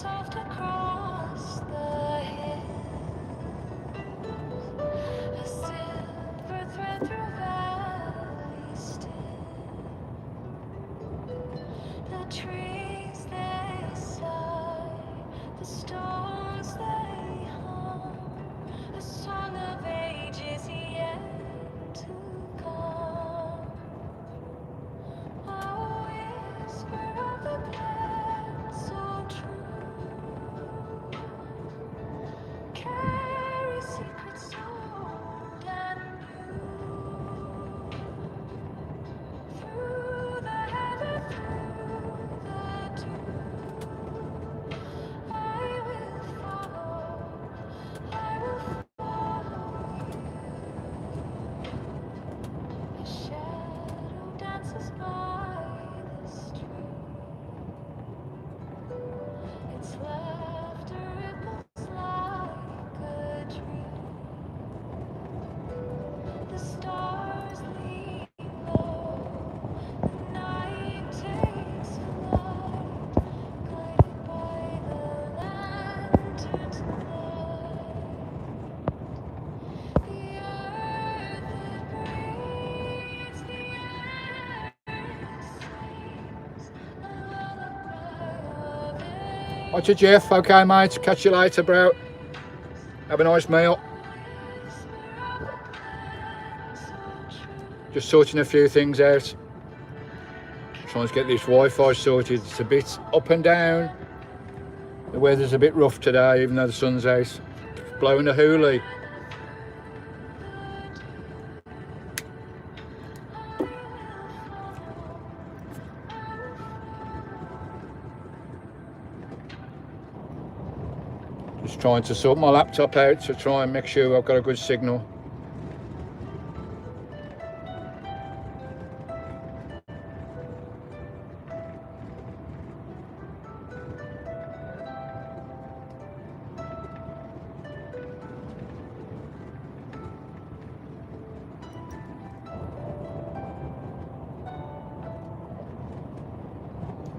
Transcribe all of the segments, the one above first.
soft across the hills, a silver thread through valleys still. The trees they sigh, the stones they hum, a song of ages yet to come. A whisper of the glen so true, carry secrets old and new, through the heather, through the dew. I will follow you. A shadow dances by the stream. Its laughter ripples like a dream. The stars lean low, the night takes flight, guided by the lantern's light. The earth it breathes, the air it sings, a lullaby of age. Watch it, Jeff. Okay, mate. Catch you later, bro. Have a nice meal. Just sorting a few things out. Trying to get this Wi-Fi sorted. It's a bit up and down. The weather's a bit rough today, even though the sun's out. It's blowing a hoolie. Just trying to sort my laptop out to try and make sure I've got a good signal.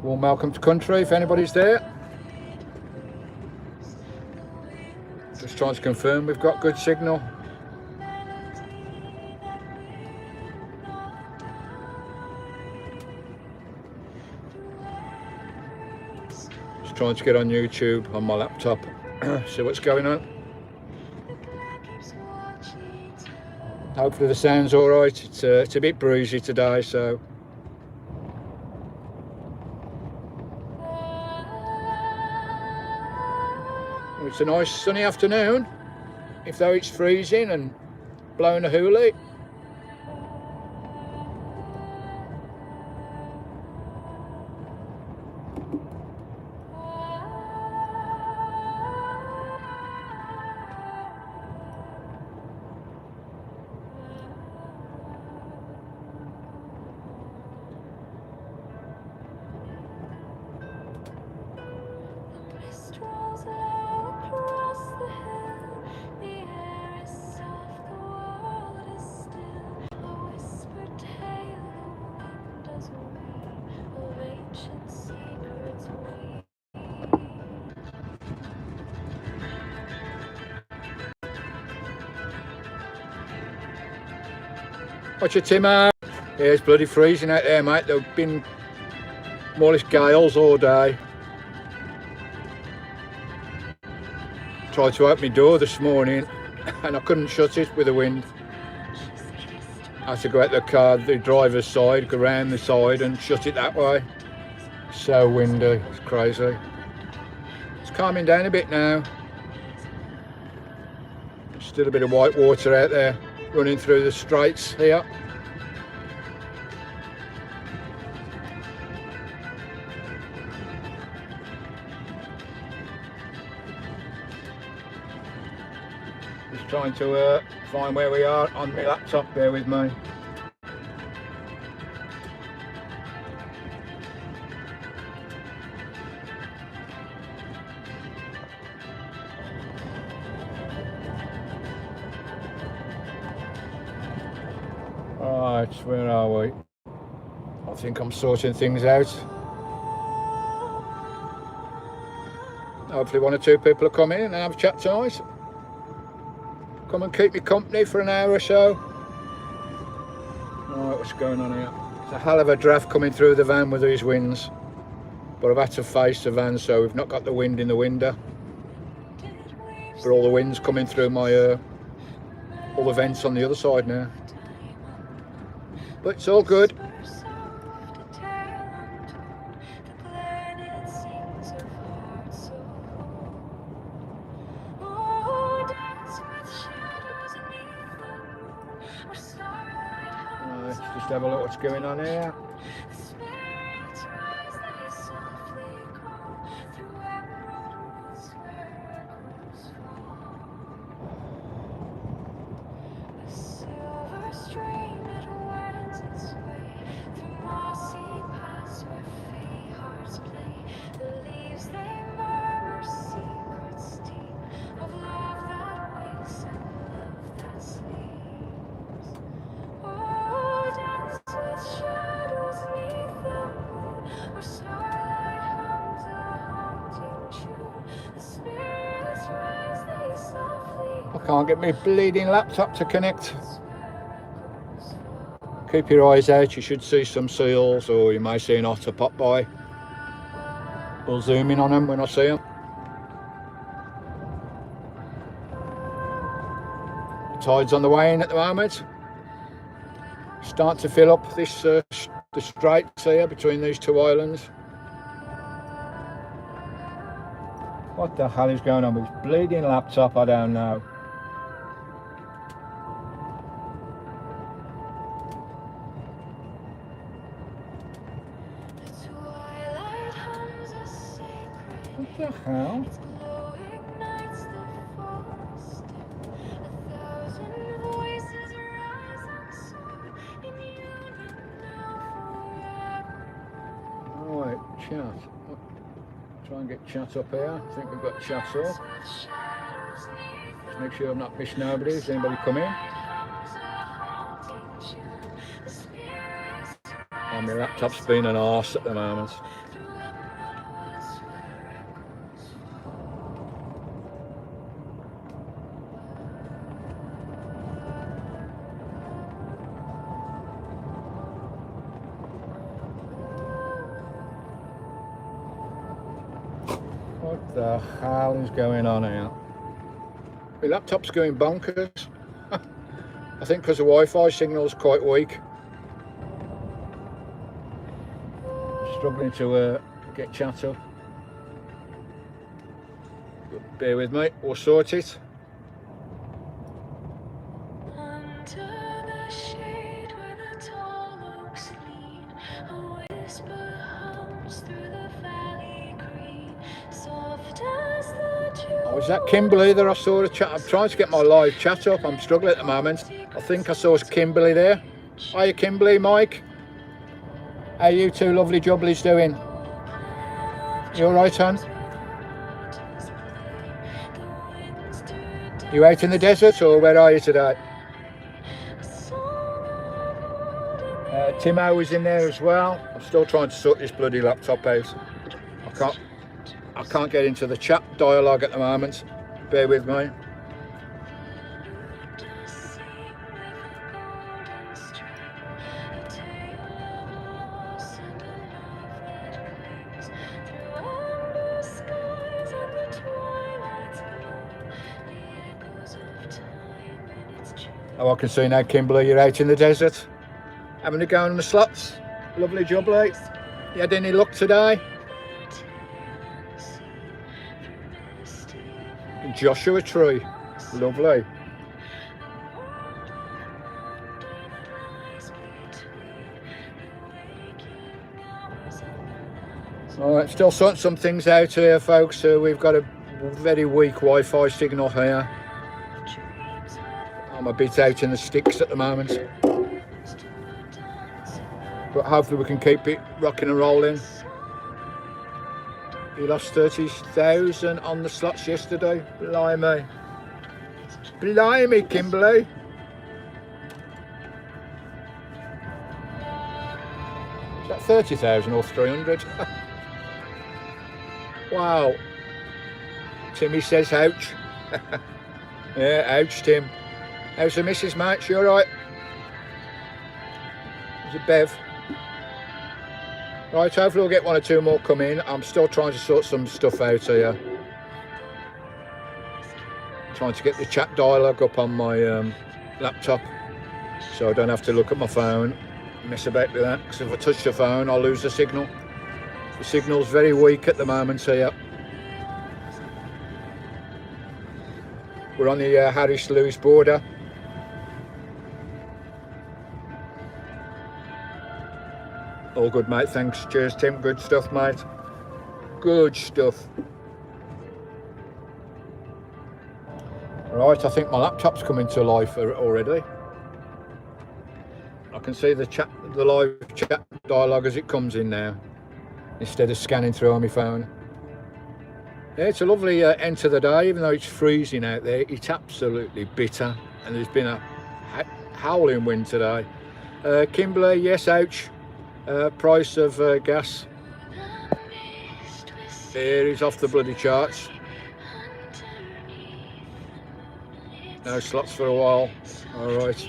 Warm welcome to country if anybody's there. Just trying to confirm we've got good signal. Just trying to get on YouTube on my laptop, see what's going on. Hopefully the sound's all right. It's a bit breezy today, so. It's a nice sunny afternoon, if though it's freezing and blowing a hoolie. Watch your Timmer. Yeah, it's bloody freezing out there, mate. There've been more or less gales all day. Tried to open my door this morning and I couldn't shut it with the wind. I had to go out the driver's side, go around the side and shut it that way. So windy, it's crazy. It's calming down a bit now. Still a bit of white water out there running through the straits here. Just trying to find where we are on my laptop, bear with me. Right, where are we? I think I'm sorting things out. Hopefully 1 or 2 people will come in and have a chat tonight. Come and keep me company for an hour or so. Right, what's going on here? It's a hell of a draft coming through the van with these winds. But I've had to face the van, so we've not got the wind in the window. But all the wind's coming through my all the vents on the other side now. But it's all good. Let's just have a look what's going on here. I can't get my bleeding laptop to connect. Keep your eyes out, you should see some seals, or you may see an otter pop by. We'll zoom in on them when I see them. The tide's on the way in at the moment. Start to fill up this the straits here between these 2 islands. What the hell is going on with this bleeding laptop? I don't know. What the hell? Right, chat. Try and get chat up here. I think we've got chat up. Just make sure I've not missed nobody. Has anybody come in? Oh, my laptop's been an arse at the moment. What the hell is going on here? My laptop's going bonkers. I think because the Wi-Fi signal's quite weak. Struggling to get chat up. But bear with me, we'll sort it. Oh, is that Kimberly that I saw the chat? I'm trying to get my live chat up. I'm struggling at the moment. I think I saw Kimberly there. Hiya Kimberly, Mike. How you 2 lovely jubblies doing? You alright, hon? You out in the desert, or where are you today? Timo was in there as well. I'm still trying to sort this bloody laptop out. I can't get into the chat dialogue at the moment. Bear with me. Oh, I can see now, Kimberly, you're out in the desert. Having a go on the slots. Lovely jubbly. You had any luck today? Joshua tree. Lovely. Alright, still sorting some things out here, folks. We've got a very weak Wi-Fi signal here. I'm a bit out in the sticks at the moment. But hopefully we can keep it rocking and rolling. You lost 30,000 on the slots yesterday. Blimey. Blimey, Kimberly. Is that 30,000 or 300? Wow. Timmy says ouch. Yeah, ouch, Tim. How's the missus, mate? She alright? Is it Bev? Right, hopefully we'll get one or two more come in. I'm still trying to sort some stuff out here. Trying to get the chat dialogue up on my laptop, so I don't have to look at my phone, mess about with that, because if I touch the phone I'll lose the signal. The signal's very weak at the moment here. We're on the Harris-Lewis border. All good, mate, thanks. Cheers, Tim. Good stuff, mate. Good stuff. Right, I think my laptop's coming to life already. I can see the live chat dialogue as it comes in now, instead of scanning through on my phone. Yeah, it's a lovely end to the day, even though it's freezing out there. It's absolutely bitter, and there's been a howling wind today. Kimberley, yes, ouch. Price of gas. Here is off the bloody charts. No slots for a while. Alright.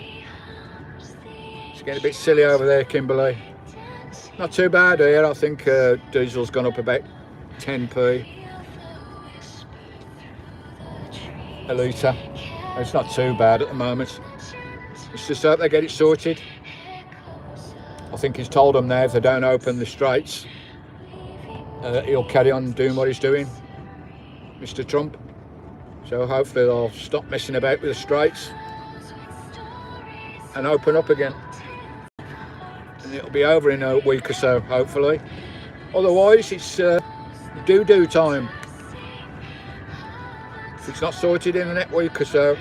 It's getting a bit silly over there, Kimberley. Not too bad here. I think diesel's gone up about 10p a litre. It's not too bad at the moment. It's just hope they get it sorted. I think he's told them now if they don't open the straits, he'll carry on doing what he's doing, Mr. Trump. So hopefully they'll stop messing about with the straits and open up again. And it'll be over in a week or so, hopefully. Otherwise, it's doo-doo time. If it's not sorted in the next week or so.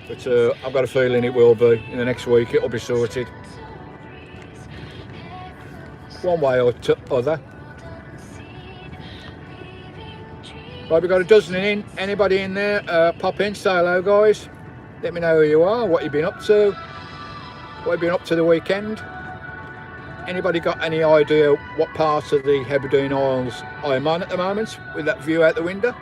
But I've got a feeling it will be. In the next week, it'll be sorted. One way or other. Right, we've got a dozen in. Anybody in there, pop in, say hello, guys. Let me know who you are, what you've been up to, what you've been up to the weekend. Anybody got any idea what part of the Hebridean Isles I'm on at the moment, with that view out the window?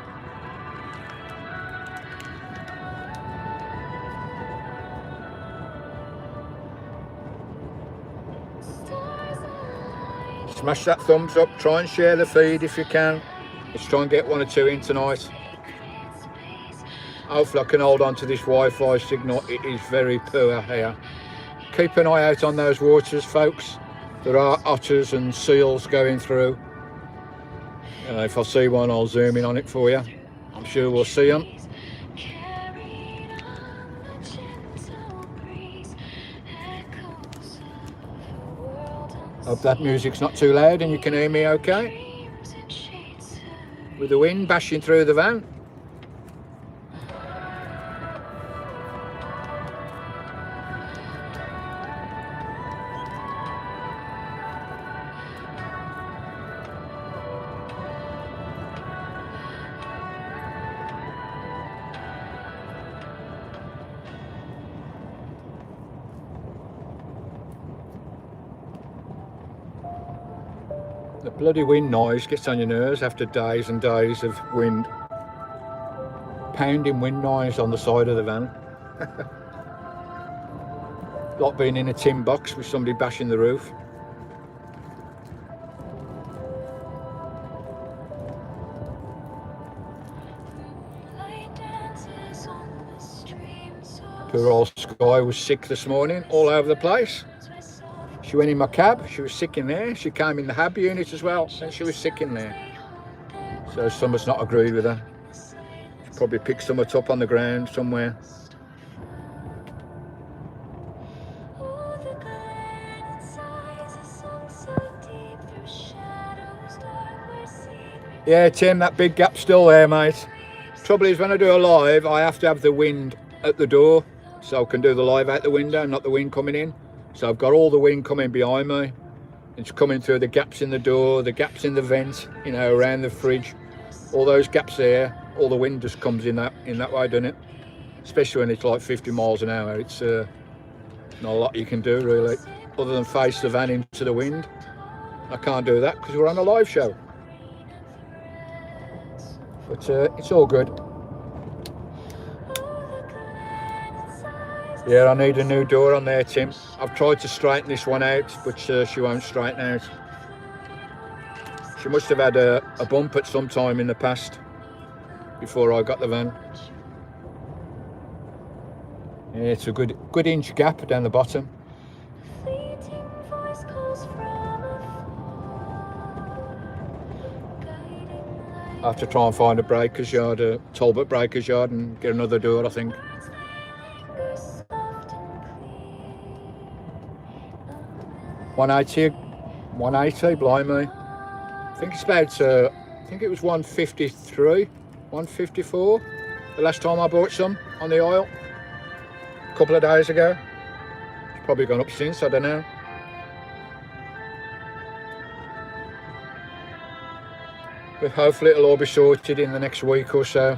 Smash that thumbs up, try and share the feed if you can. Let's try and get one or two in tonight. Hopefully I can hold on to this Wi-Fi signal. It is very poor here. Keep an eye out on those waters, folks. There are otters and seals going through. If I see one, I'll zoom in on it for you. I'm sure we'll see them. Hope that music's not too loud and you can hear me okay. With the wind bashing through the van. The bloody wind noise gets on your nerves after days and days of wind. Pounding wind noise on the side of the van. Like being in a tin box with somebody bashing the roof. Poor old Sky was sick this morning, all over the place. She went in my cab, she was sick in there. She came in the Hab unit as well, and she was sick in there. So someone's not agreed with her. She probably picked someone up on the ground somewhere. Yeah, Tim, that big gap's still there, mate. Trouble is, when I do a live, I have to have the wind at the door, so I can do the live out the window, not the wind coming in. So I've got all the wind coming behind me. It's coming through the gaps in the door, the gaps in the vent, you know, around the fridge. All those gaps there, all the wind just comes in that way, doesn't it? Especially when it's like 50 miles an hour. It's not a lot you can do really, other than face the van into the wind. I can't do that because we're on a live show. But it's all good. Yeah, I need a new door on there, Tim. I've tried to straighten this one out, but she won't straighten out. She must have had a bump at some time in the past before I got the van. Yeah, it's a good inch gap down the bottom. I have to try and find a breaker's yard, a Talbot breaker's yard, and get another door, I think. 180, blimey. I think it's about, I think it was 153, 154, the last time I bought some on the aisle, a couple of days ago. It's probably gone up since, I don't know. But hopefully it'll all be sorted in the next week or so.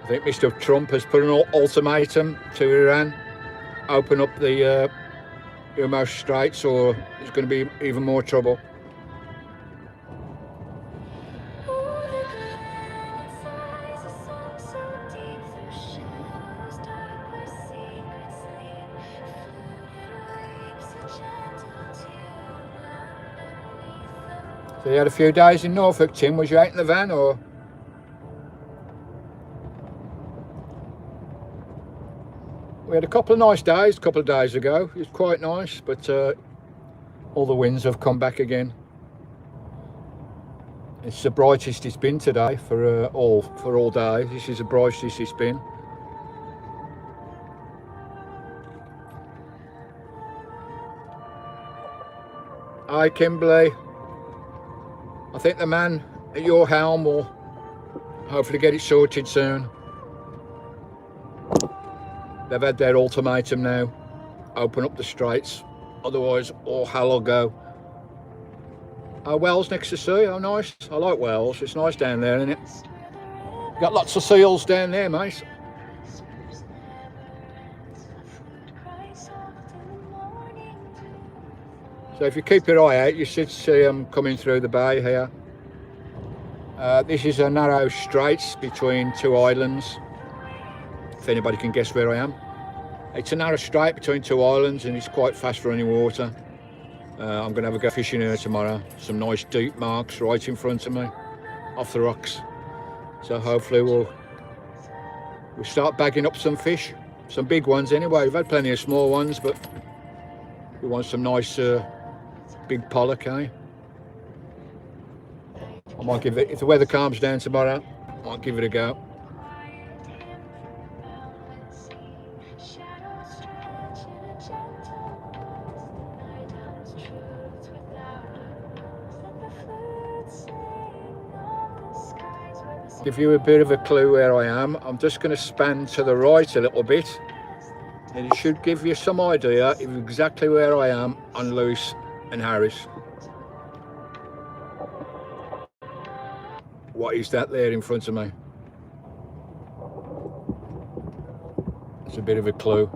I think Mr. Trump has put an ultimatum to Iran. Open up the Hormuz Straits or there's going to be even more trouble. So you had a few days in Norfolk, Tim. Was you out in the van or? We had a couple of nice days a couple of days ago. It was quite nice, but all the winds have come back again. It's the brightest it's been today for all day. This is the brightest it's been. Hi Kimberley. I think the man at your helm will hopefully get it sorted soon. They've had their ultimatum now. Open up the straits, otherwise all hell will go. Wales next to sea, how nice. I like Wales, it's nice down there, isn't it? Got lots of seals down there, mate. So if you keep your eye out, you should see them coming through the bay here. This is a narrow straits between two islands. If anybody can guess where I am. It's a narrow strait between two islands and it's quite fast running water. I'm going to have a go fishing here tomorrow. Some nice deep marks right in front of me, off the rocks. So hopefully we'll start bagging up some fish, some big ones anyway. We've had plenty of small ones, but we want some nice big pollock, eh? I might give it, if the weather calms down tomorrow, I might give it a go. Give you a bit of a clue where I am. I'm just going to span to the right a little bit and it should give you some idea of exactly where I am on Lewis and Harris. What is that there in front of me? It's a bit of a clue.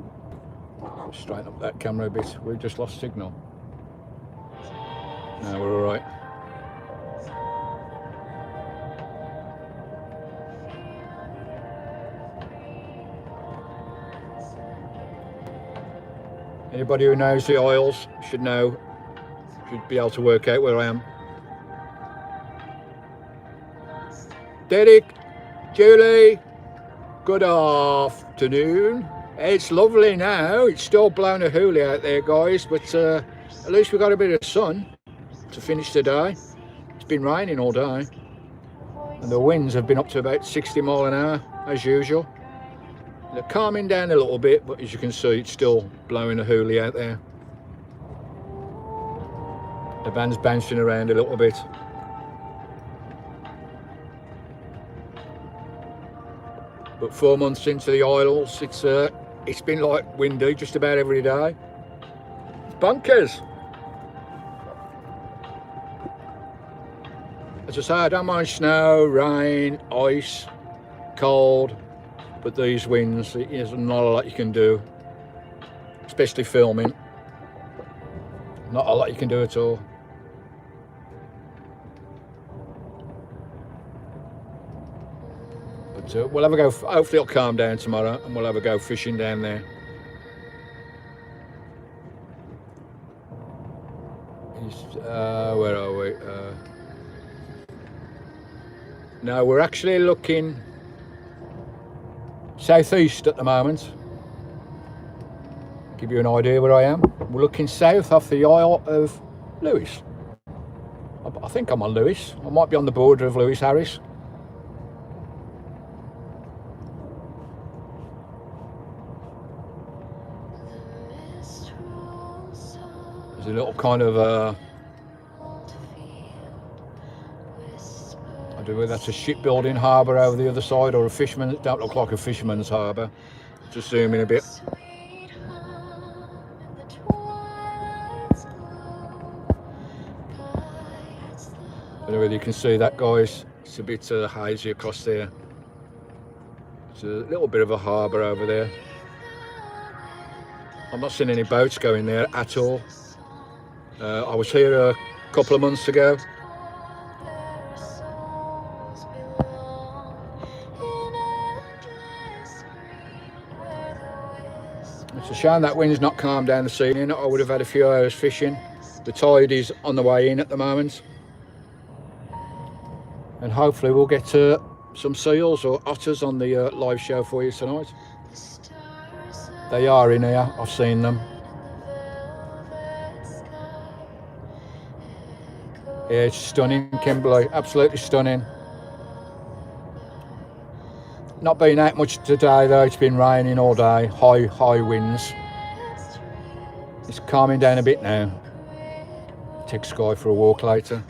Straighten up that camera a bit. We've just lost signal. No, we're all right. Anybody who knows the oils should know, should be able to work out where I am. Derek, Julie, good afternoon. It's lovely now. It's still blowing a hoolie out there, guys, but at least we got a bit of sun to finish the day. It's been raining all day, and the winds have been up to about 60 miles an hour as usual. They're calming down a little bit, but as you can see, it's still blowing a hoolie out there. The van's bouncing around a little bit. But 4 months into the Isles, it's been like windy just about every day. It's bonkers. As I say, I don't mind snow, rain, ice, cold. but these winds, there's not a lot you can do, especially filming. Not a lot you can do at all. But we'll have a go. Hopefully it'll calm down tomorrow and we'll have a go fishing down there. Where are we? No, we're actually looking southeast at the moment. Give you an idea where I am. We're looking south off the Isle of Lewis. I think I'm on Lewis. I might be on the border of Lewis Harris. There's a little kind of I don't know whether that's a shipbuilding harbour over the other side or a fisherman. It don't look like a fisherman's harbour. Just zoom in a bit. I don't know whether you can see that, guys. It's a bit hazy across there. It's a little bit of a harbour over there. I'm not seeing any boats going there at all. I was here a couple of months ago. It's a shame that wind's not calmed down this evening. I would have had a few hours fishing. The tide is on the way in at the moment. And hopefully we'll get some seals or otters on the live show for you tonight. They are in here, I've seen them. Yeah, it's stunning, Kimberley, absolutely stunning. Not been out much today though, it's been raining all day, high winds. It's calming down a bit now. Take Sky for a walk later.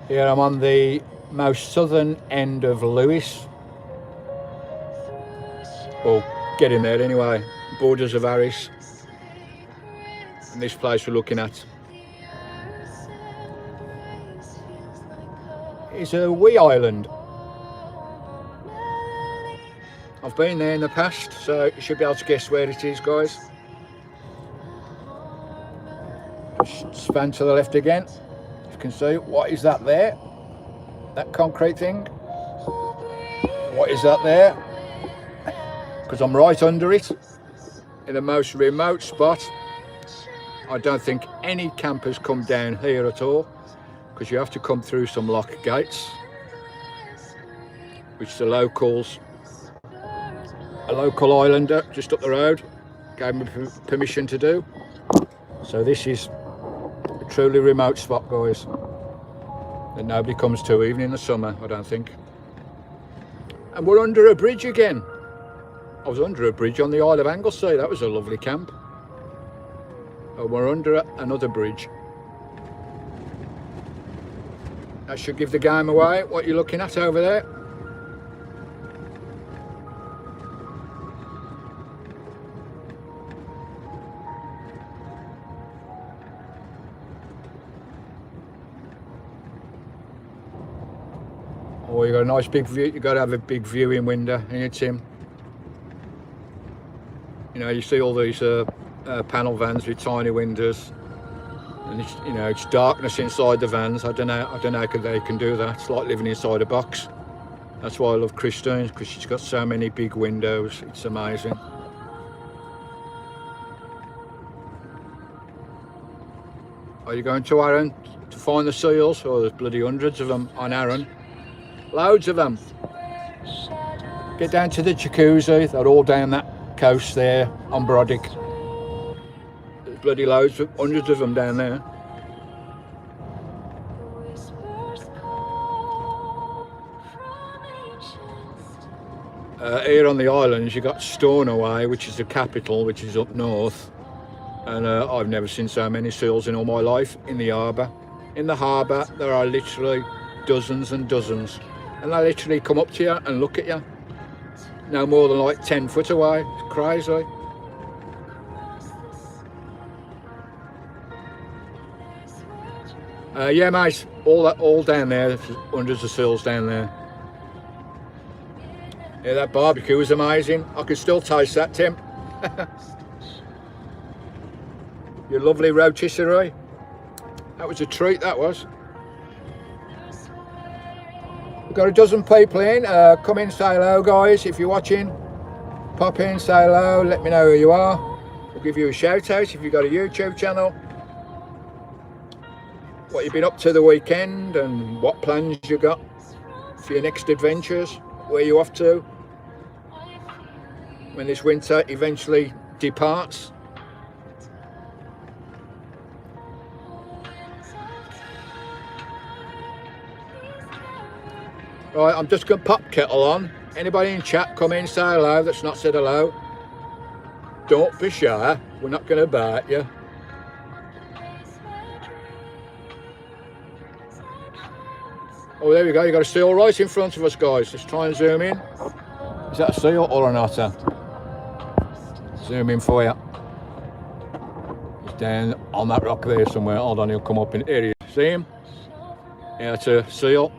Here I'm on the most southern end of Lewis. Well, getting there anyway. Borders of Harris. And this place we're looking at is a wee island. I've been there in the past, so you should be able to guess where it is, guys. Just span to the left again. Can see, what is that there? That concrete thing? What is that there? Because I'm right under it, in the most remote spot. I don't think any campers come down here at all, because you have to come through some lock gates, which the locals, a local islander just up the road gave me permission to do. So this is truly remote spot, guys, that nobody comes to even in the summer, I don't think. And we're under a bridge again. I was under a bridge on the Isle of Anglesey. That was a lovely camp. And we're under another bridge. That should give the game away, what you're looking at over there. Oh, you got a nice big view. You got to have a big viewing window in it, Tim. You know, you see all these panel vans with tiny windows, and it's, you know, it's darkness inside the vans. I don't know how they can do that. It's like living inside a box. That's why I love Christine's, because she's got so many big windows. It's amazing. Are you going to Arran to find the seals? Oh, there's bloody hundreds of them on Arran. Loads of them. Get down to the jacuzzi. They're all down that coast there on Brodick. There's bloody loads, hundreds of them down there. Here on the islands you got Stornoway, which is the capital, which is up north, and I've never seen so many seals in all my life in the harbour. In the harbour there are literally dozens and dozens, and they literally come up to you and look at you, no more than like 10 foot away. It's crazy. Yeah mate, all down there, there's hundreds of seals down there. Yeah, that barbecue was amazing. I can still taste that, Tim. Your lovely rotisserie. That was a treat, that was. We've got a dozen people in. Come in, say hello guys. If you're watching, pop in, say hello, let me know who you are. We'll give you a shout out if you've got a YouTube channel. What you've been up to the weekend and what plans you got for your next adventures. Where you off to when this winter eventually departs. Right, I'm just going to pop kettle on. Anybody in chat, come in, say hello that's not said hello. Don't be shy, we're not going to bite you. Oh, there we go, you got a seal right in front of us, guys. Let's try and zoom in. Is that a seal or an otter? Zoom in for you. He's down on that rock there somewhere. Hold on, he'll come up in here. See him? Yeah, it's a seal.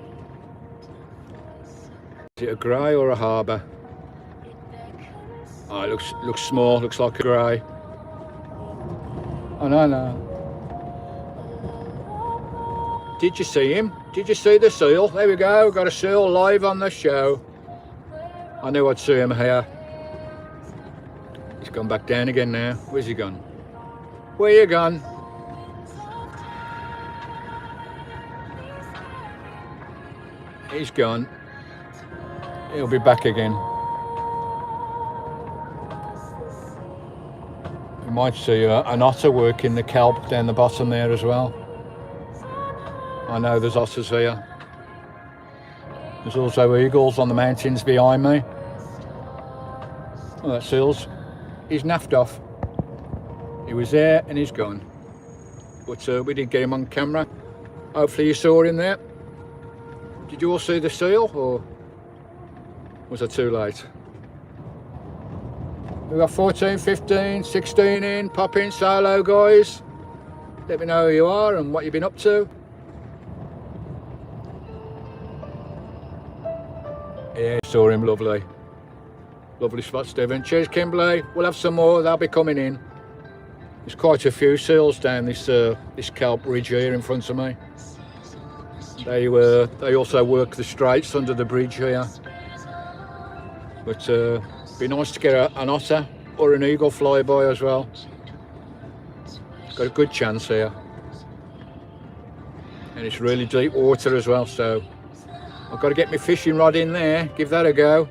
Is it a grey or a harbour? Oh, it looks small, looks like a grey. Oh, no. Did you see him? Did you see the seal? There we go, got a seal live on the show. I knew I'd see him here. He's gone back down again now. Where's he gone? Where you gone? He's gone. He'll be back again. You might see an otter working the kelp down the bottom there as well. I know there's otters here. There's also eagles on the mountains behind me. Oh, that seal's. He's naffed off. He was there and he's gone. But we did get him on camera. Hopefully you saw him there. Did you all see the seal or was I too late? We've got 14, 15, 16 in. Pop in, say hello guys. Let me know who you are and what you've been up to. Yeah, saw him, lovely. Lovely spot, Stephen. Cheers, Kimberley. We'll have some more, they'll be coming in. There's quite a few seals down this kelp ridge here in front of me. They also work the straights under the bridge here. But be nice to get an otter or an eagle flyby as well. Got a good chance here. And it's really deep water as well, so I've got to get my fishing rod in there, give that a go.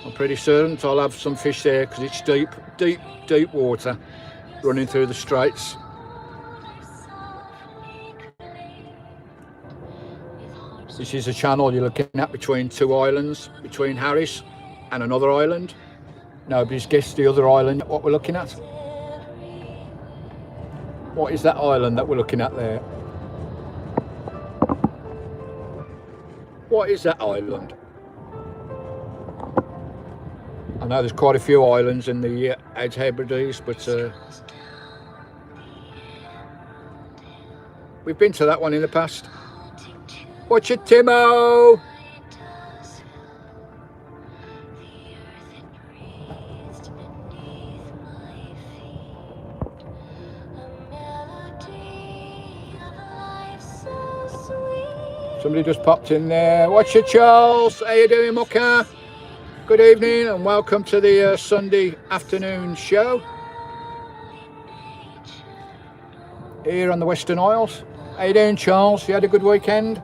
I'm pretty certain I'll have some fish there because it's deep water running through the straits. This is a channel you're looking at between two islands, between Harris and another island. Nobody's guessed the other island, what we're looking at. What is that island that we're looking at there? What is that island? I know there's quite a few islands in the Outer Hebrides, but we've been to that one in the past. Watch it, Timo! Somebody just popped in there. Watch it, Charles. How you doing, Mucker? Good evening and welcome to the Sunday afternoon show here on the Western Isles. How you doing, Charles? You had a good weekend?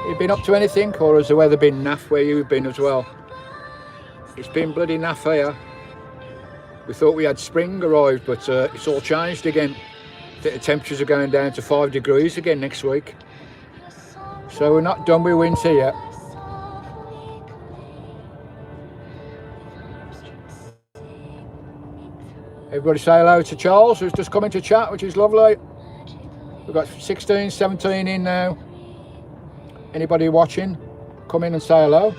You been up to anything, or has the weather been naff where you've been as well? It's been bloody naff here. We thought we had spring arrived, but it's all changed again. The temperatures are going down to 5 degrees again next week. So we're not done with winter yet. Everybody say hello to Charles, who's just come into chat, which is lovely. We've got 16, 17 in now. Anybody watching, come in and say hello.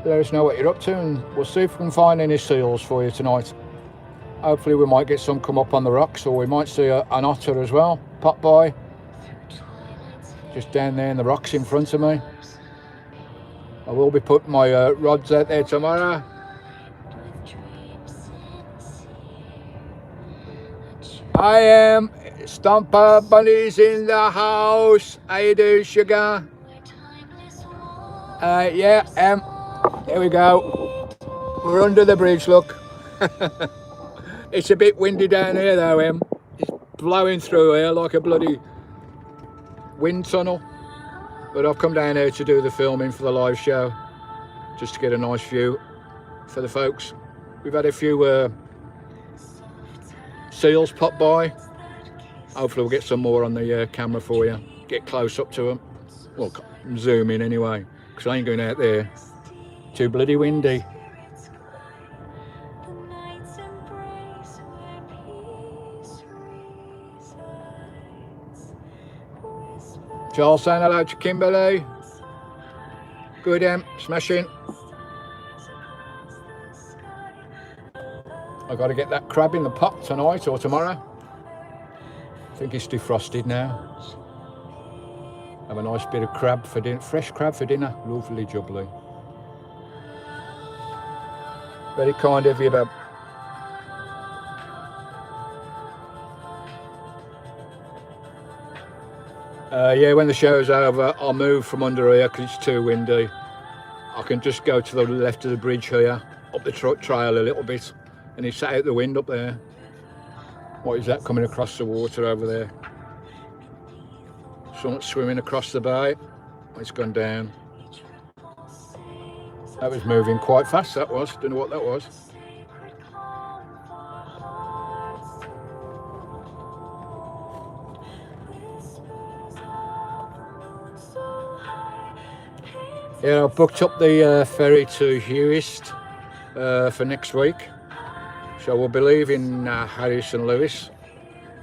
Let us know what you're up to, and we'll see if we can find any seals for you tonight. Hopefully we might get some come up on the rocks, or we might see an otter as well pop by. Just down there in the rocks in front of me. I will be putting my rods out there tomorrow. I am Stomper Bunny's in the house. How you do, sugar? Yeah, here we go. We're under the bridge, look. It's a bit windy down here though, It's blowing through here like a bloody wind tunnel. But I've come down here to do the filming for the live show, just to get a nice view for the folks. We've had a few seals pop by. Hopefully we'll get some more on the camera for you. Get close up to them. Well, zoom in anyway, because I ain't going out there. Too bloody windy. Charles saying hello to Kimberly. Good, smashing. I've got to get that crab in the pot tonight or tomorrow. I think it's defrosted now. Have a nice bit of crab for dinner, fresh crab for dinner. Lovely jubbly. Very kind of you, Bob. Yeah, when the show's over, I'll move from under here because it's too windy. I can just go to the left of the bridge here, up the trail a little bit, and it's out the wind up there. What is that coming across the water over there? Someone swimming across the bay. It's gone down. That was moving quite fast, that was. Don't know what that was. Yeah, I've booked up the ferry to Hewist for next week. So we'll be leaving Harris and Lewis,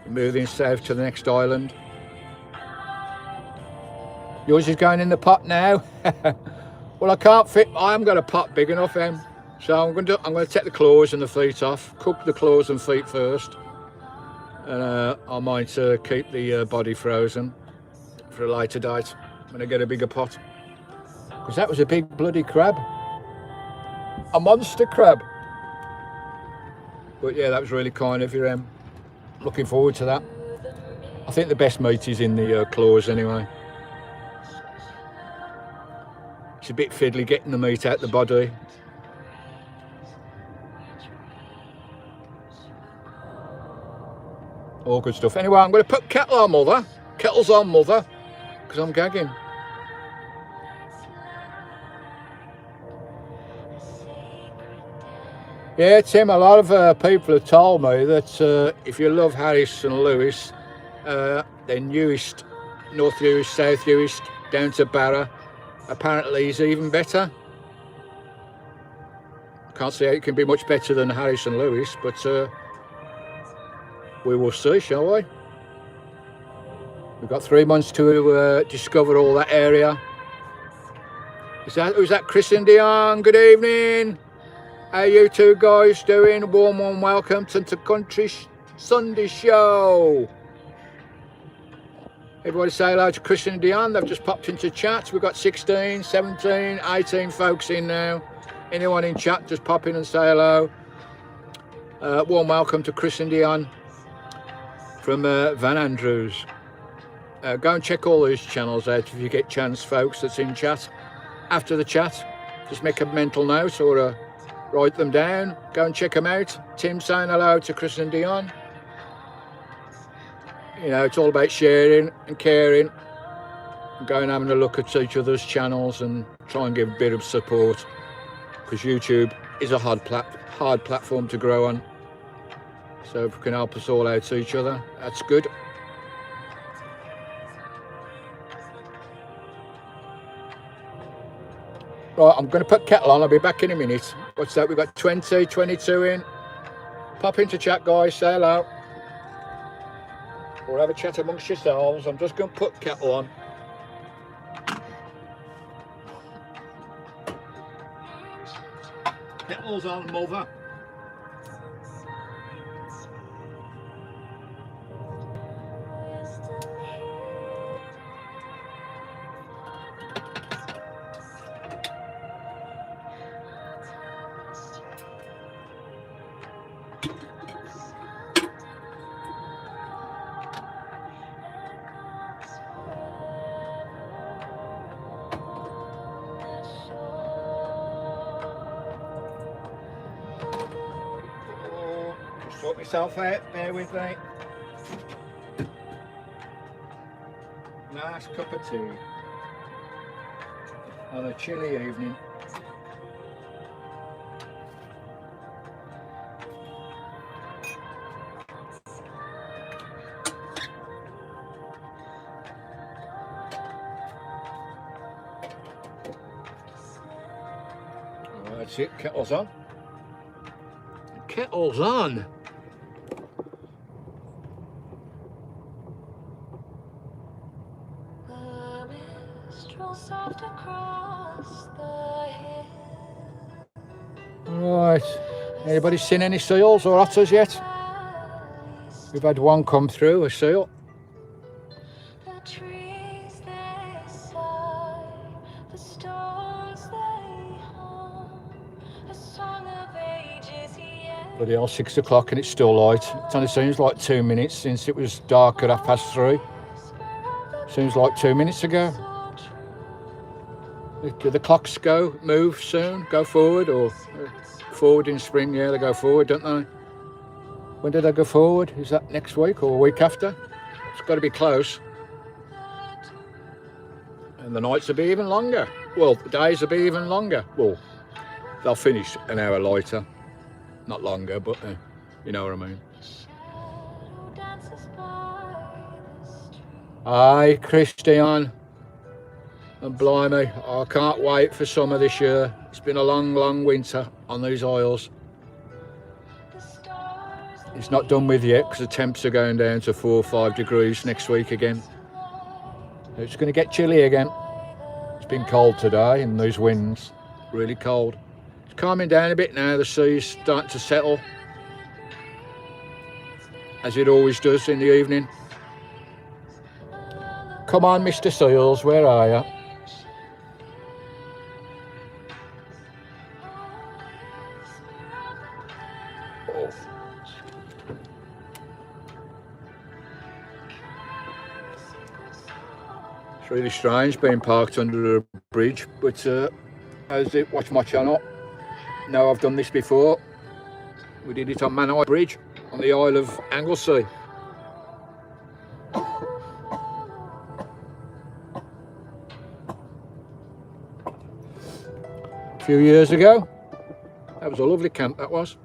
moving south to the next island. Yours is going in the pot now. Well, I can't fit. I haven't got a pot big enough, so I'm going to take the claws and the feet off. Cook the claws and feet first, and I might keep the body frozen for a later date when I get a bigger pot. Because that was a big bloody crab, a monster crab. But yeah, that was really kind of you, Looking forward to that. I think the best meat is in the claws anyway. It's a bit fiddly getting the meat out the body. All good stuff. Anyway, I'm going to put kettles on mother, because I'm gagging. Yeah, Tim, a lot of people have told me that if you love Harris and Lewis, then Uist, North Uist, South Uist, down to Barra, apparently is even better. Can't say it can be much better than Harris and Lewis, but we will see, shall we? We've got 3 months to discover all that area. Who's that? Chris and Dion, good evening. How you two guys doing? Warm welcome to the Country Sunday Show. Everybody say hello to Chris and Dion. They've just popped into chat. We've got 16, 17, 18 folks in now. Anyone in chat, just pop in and say hello. Warm welcome to Chris and Dion from Van Andrews. Go and check all those channels out if you get chance, folks, that's in chat. After the chat, just make a mental note or write them down. Go and check them out. Tim saying hello to Chris and Dion. You know, it's all about sharing and caring and going and having a look at each other's channels and try and give a bit of support, because YouTube is a hard platform to grow on. So if we can help us all out to each other, that's good. Right, I'm going to put kettle on. I'll be back in a minute. What's that? We've got 20, 22 in. Pop into chat, guys, say hello. Or have a chat amongst yourselves. I'm just going to put kettle on. Kettle's on, mother. Just sort myself out, bear with me. Nice cup of tea on a chilly evening. That's it, kettle's on. Kettle's on. Right, anybody seen any seals or otters yet? We've had one come through, a seal. Bloody hell, 6 o'clock and it's still light. It only seems like 2 minutes since it was dark at 3:30. Seems like 2 minutes ago. Do the clocks move soon, go forward, or forward in spring? Yeah, they go forward, don't they? When do they go forward? Is that next week or a week after? It's got to be close. And the nights will be even longer. Well, the days will be even longer. Well, they'll finish an hour later. Not longer, but you know what I mean. Hi, Christian. And blimey, I can't wait for summer this year. It's been a long, long winter on these isles. It's not done with yet because the temps are going down to 4 or 5 degrees next week again. It's going to get chilly again. It's been cold today and these winds, really cold. It's calming down a bit now, the sea's starting to settle, as it always does in the evening. Come on, Mr. Seals, where are you? Oh. It's really strange being parked under a bridge, but how's it? Watch my channel. No, I've done this before. We did it on Manor Bridge on the Isle of Anglesey. A few years ago. That was a lovely camp, that was.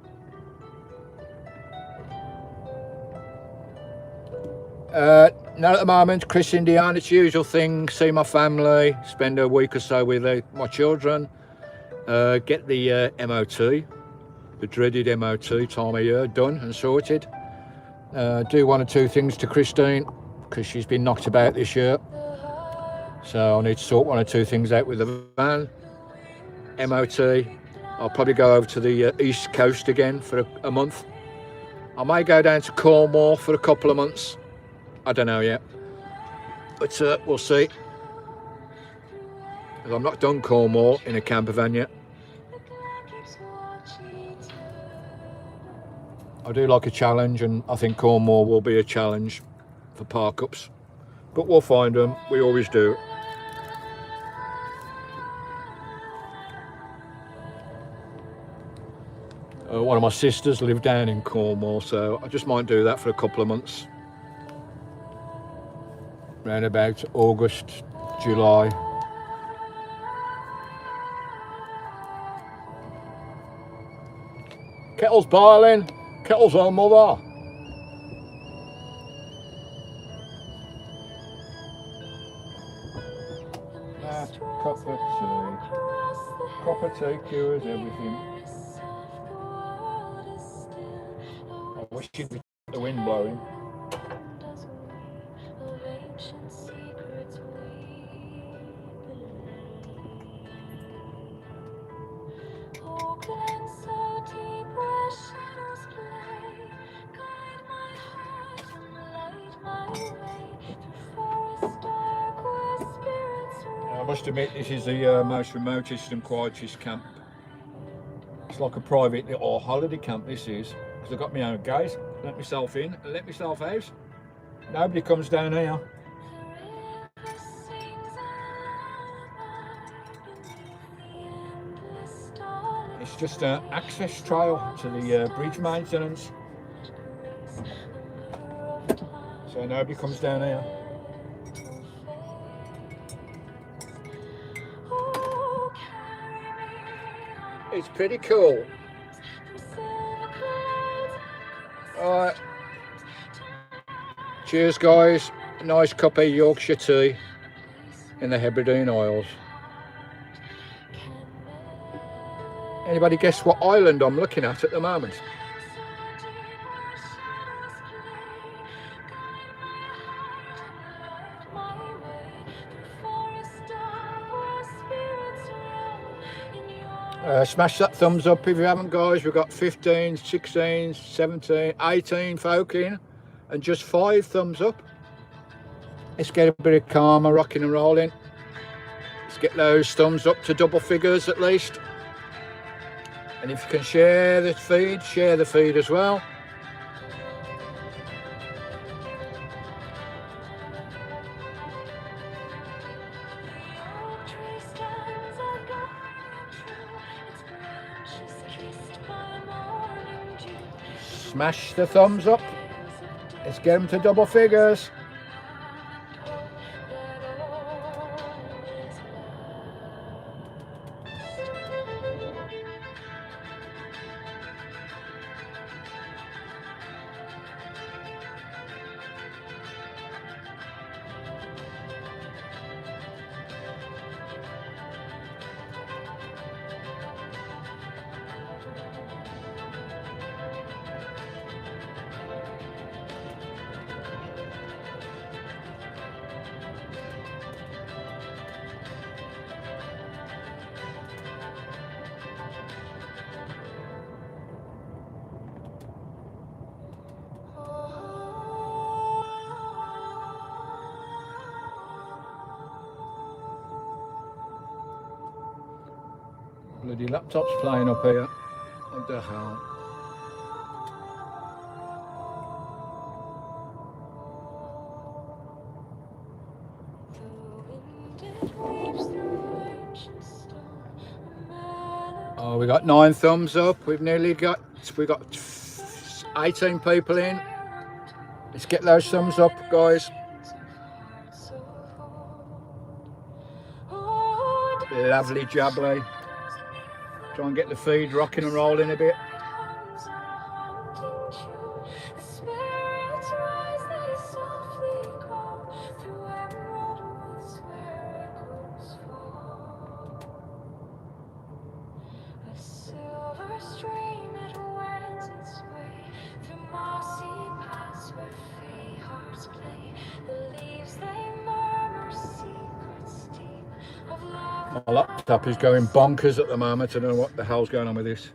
Not at the moment, Chris Indiana, it's the usual thing, see my family, spend a week or so with my children, get the MOT, the dreaded MOT time of year, done and sorted. Do 1 or 2 things to Christine, because she's been knocked about this year. So I need to sort 1 or 2 things out with the van. MOT, I'll probably go over to the East Coast again for a month. I may go down to Cornwall for a couple of months. I don't know yet, but we'll see. I've not done Cornwall in a camper van yet. I do like a challenge, and I think Cornwall will be a challenge for park-ups, but we'll find them, we always do. One of my sisters live down in Cornwall, so I just might do that for a couple of months. Around about August, July. Kettle's boiling, kettle's on, mother. Nice cup of tea. Cup of tea cures everything. she'd be the wind blowing. I must admit, this is the most remotest and quietest camp. It's like a private little holiday camp, this is, because I've got my own gate, let myself in and let myself out. Nobody comes down here. It's just an access trail to the bridge maintenance. So nobody comes down here. It's pretty cool. Alright. Cheers guys. A nice cup of Yorkshire tea in the Hebridean Isles. Anybody guess what island I'm looking at the moment? Smash that thumbs up if you haven't, guys. We've got 15, 16, 17, 18 folk in and just 5 thumbs up. Let's get a bit of karma rocking and rolling. Let's get those thumbs up to double figures at least. And if you can share the feed as well. Smash the thumbs up. Let's get them to double figures. Bloody laptop's playing up here. What the hell? Oh, we got 9 thumbs up. We got 18 people in. Let's get those thumbs up, guys. Lovely jubbly. Try and get the feed rocking and rolling a bit. My laptop is going bonkers at the moment. I don't know what the hell's going on with this.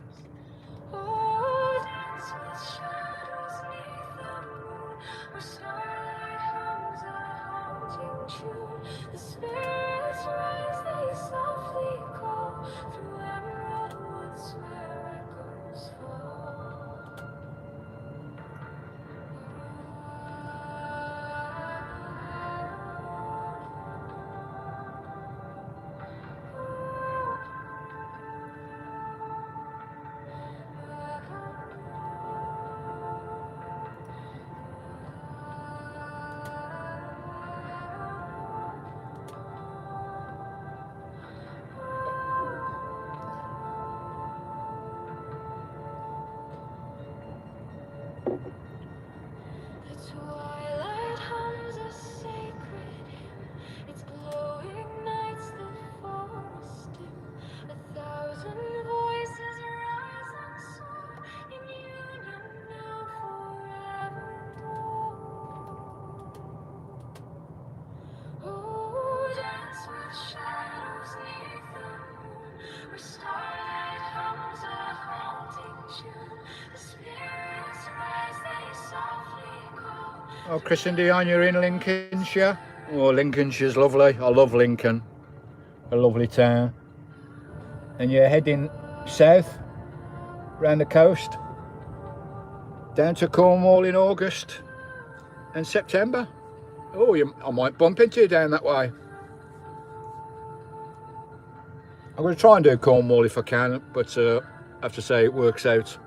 shadows neath the moon, where starlight hums a haunting tune. The spirits rise, they softly call. Oh, Chris and Dion, you're in Lincolnshire? Oh, Lincolnshire's lovely. I love Lincoln. A lovely town. And you're heading south, round the coast, down to Cornwall in August and September. Oh, I might bump into you down that way. I'm going to try and do Cornwall if I can, but I have to say it works out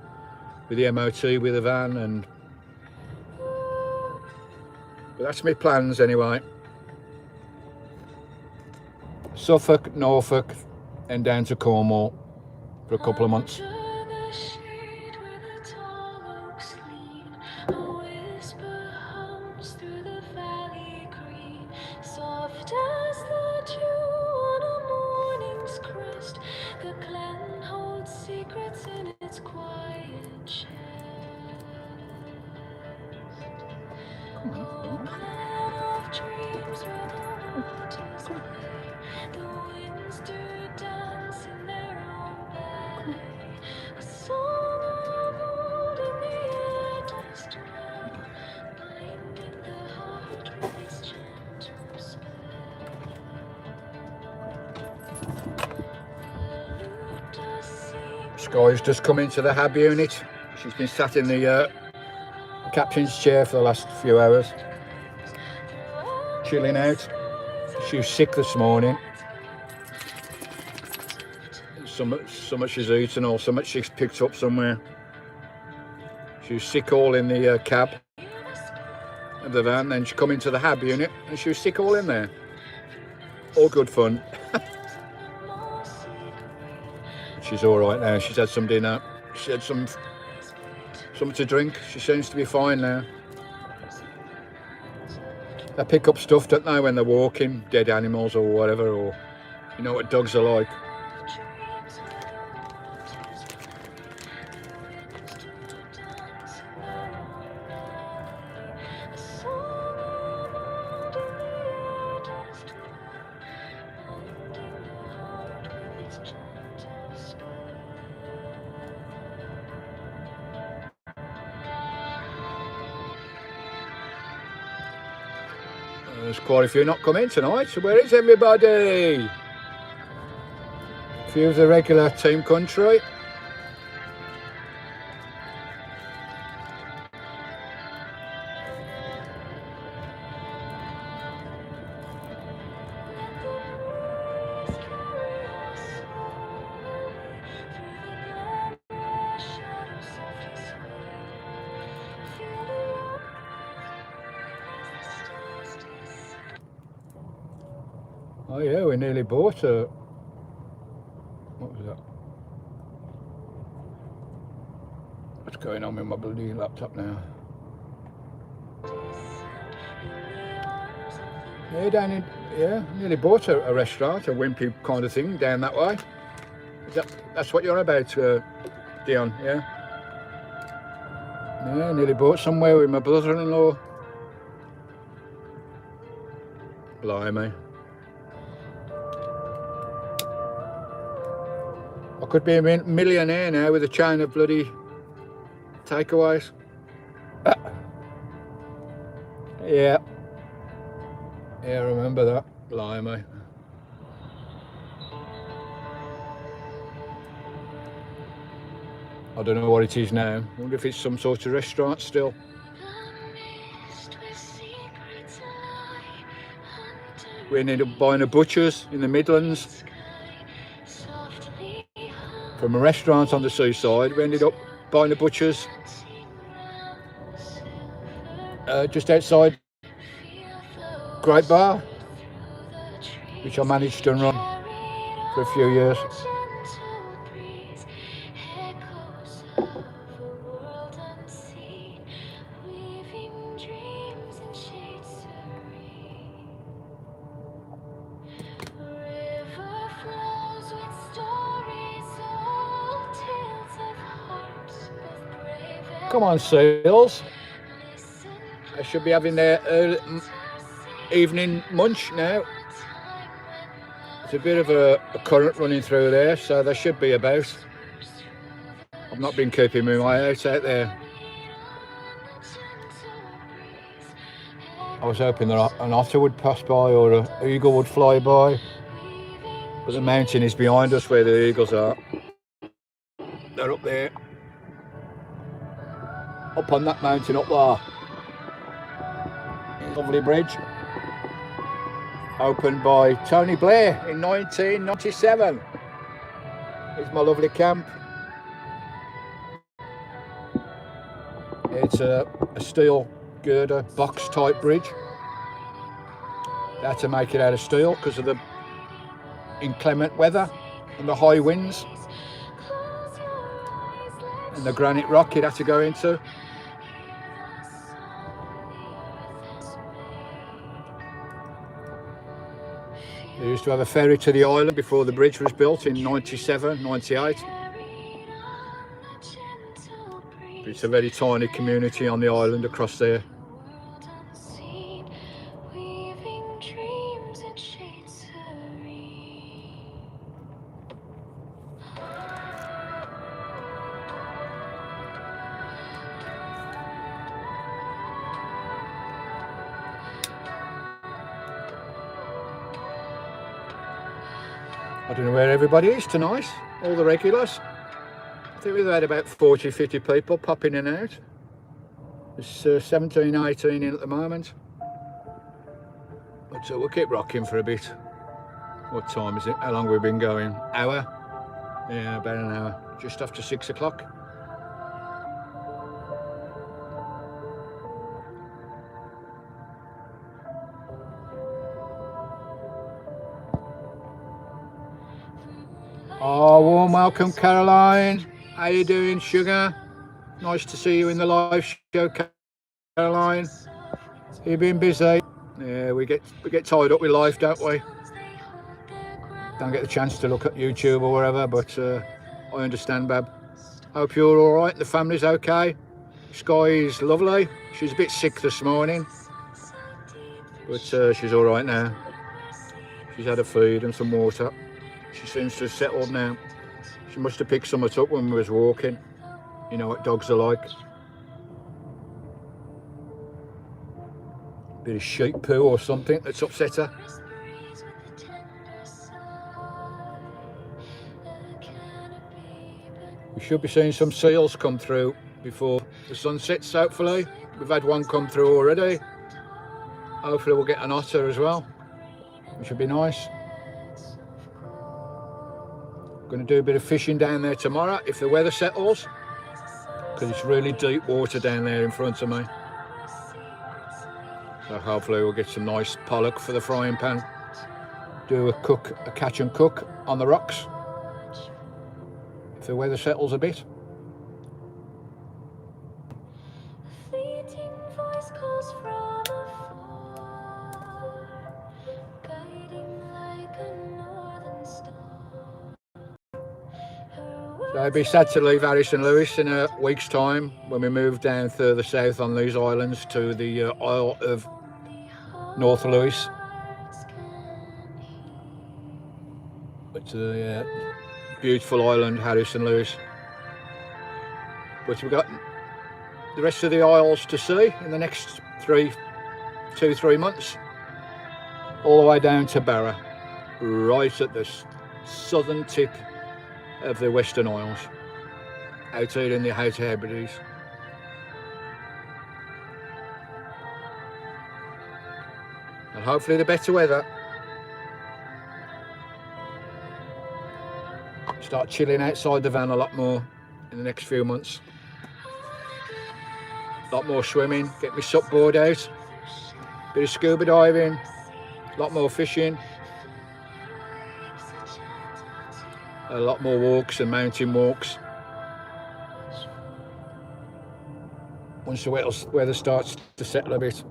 with the MOT, with the van, but that's my plans anyway. Suffolk, Norfolk, and down to Cornwall for a couple of months. Under the shade where the tall oaks lean, a whisper hums through the valley green, soft as the dew on a morning's crest. The glen holds secrets in its quiet chest. Oh, glen of dreams where the waters play, the winds do dance in their own ballet. A song of old in the air does dwell, binding the heart with its gentle spell. The lute does sing. Sky's just come into the hab unit. She's been sat in the captain's chair for the last few hours, chilling out. She was sick this morning. So much she's eaten or so much she's picked up somewhere. She was sick all in the cab of the van, then she come into the hab unit and she was sick all in there. All good fun. She's all right now. She's had some dinner. She had something to drink. She seems to be fine now. They pick up stuff, don't they, when they're walking, dead animals or whatever, or you know what dogs are like. There's quite a few not come in tonight, so where is everybody? A few of the regular team country. Oh yeah, we nearly bought a... What was that? What's going on with my bloody laptop now? Yeah, down in... Yeah, nearly bought a restaurant, a wimpy kind of thing down that way. That's what you're on about, Dion, yeah? Yeah, nearly bought somewhere with my brother-in-law. Blimey. I could be a millionaire now with a chain of bloody takeaways. Yeah. Yeah, I remember that. Blimey. I don't know what it is now. I wonder if it's some sort of restaurant still. We ended up buying a butcher's in the Midlands. From a restaurant on the seaside, we ended up buying a butcher's just outside Great Bar, which I managed to run for a few years. Come on, seals. I should be having their evening munch now. There's a bit of a current running through there, so there should be about. I've not been keeping my eye out there. I was hoping that an otter would pass by or an eagle would fly by, but the mountain is behind us where the eagles are. They're up there, up on that mountain up there. Lovely bridge, opened by Tony Blair in 1997. Here's my lovely camp. It's a steel girder box type bridge. They had to make it out of steel because of the inclement weather and the high winds and the granite rock it had to go into. They used to have a ferry to the island before the bridge was built in 97, 98. It's a very tiny community on the island across there. I don't know where everybody is tonight, all the regulars. I think we've had about 40, 50 people popping in and out. There's 17, 18 in at the moment. But we'll keep rocking for a bit. What time is it? How long have we been going? Hour? Yeah, about an hour. Just after 6 o'clock. Oh, warm welcome, Caroline. How you doing, sugar? Nice to see you in the live show, Caroline. You've been busy. Yeah, we get tied up with life, don't we? Don't get the chance to look at YouTube or whatever, but I understand, Bab. Hope you're all right. The family's okay. Sky is lovely. She's a bit sick this morning, but she's all right now. She's had a feed and some water. She seems to have settled now. She must have picked something up when we was walking. You know what dogs are like. Bit of sheep poo or something that's upset her. We should be seeing some seals come through before the sun sets, hopefully. We've had one come through already. Hopefully we'll get an otter as well, which would be nice. Going to do a bit of fishing down there tomorrow if the weather settles, because it's really deep water down there in front of me. So hopefully we'll get some nice pollock for the frying pan. Do a catch and cook on the rocks if the weather settles a bit. So I'd be sad to leave Harris and Lewis in a week's time when we move down further south on these islands to the Isle of North Lewis. But yeah, beautiful island, Harris and Lewis. But we've got the rest of the isles to see in the next 2-3 months, all the way down to Barra, right at the southern tip of the Western Isles, out here in the Outer Hebrides. And hopefully the better weather. Start chilling outside the van a lot more in the next few months. A lot more swimming, get my sup board out, bit of scuba diving, a lot more fishing. A lot more walks and mountain walks. Once the weather starts to settle a bit.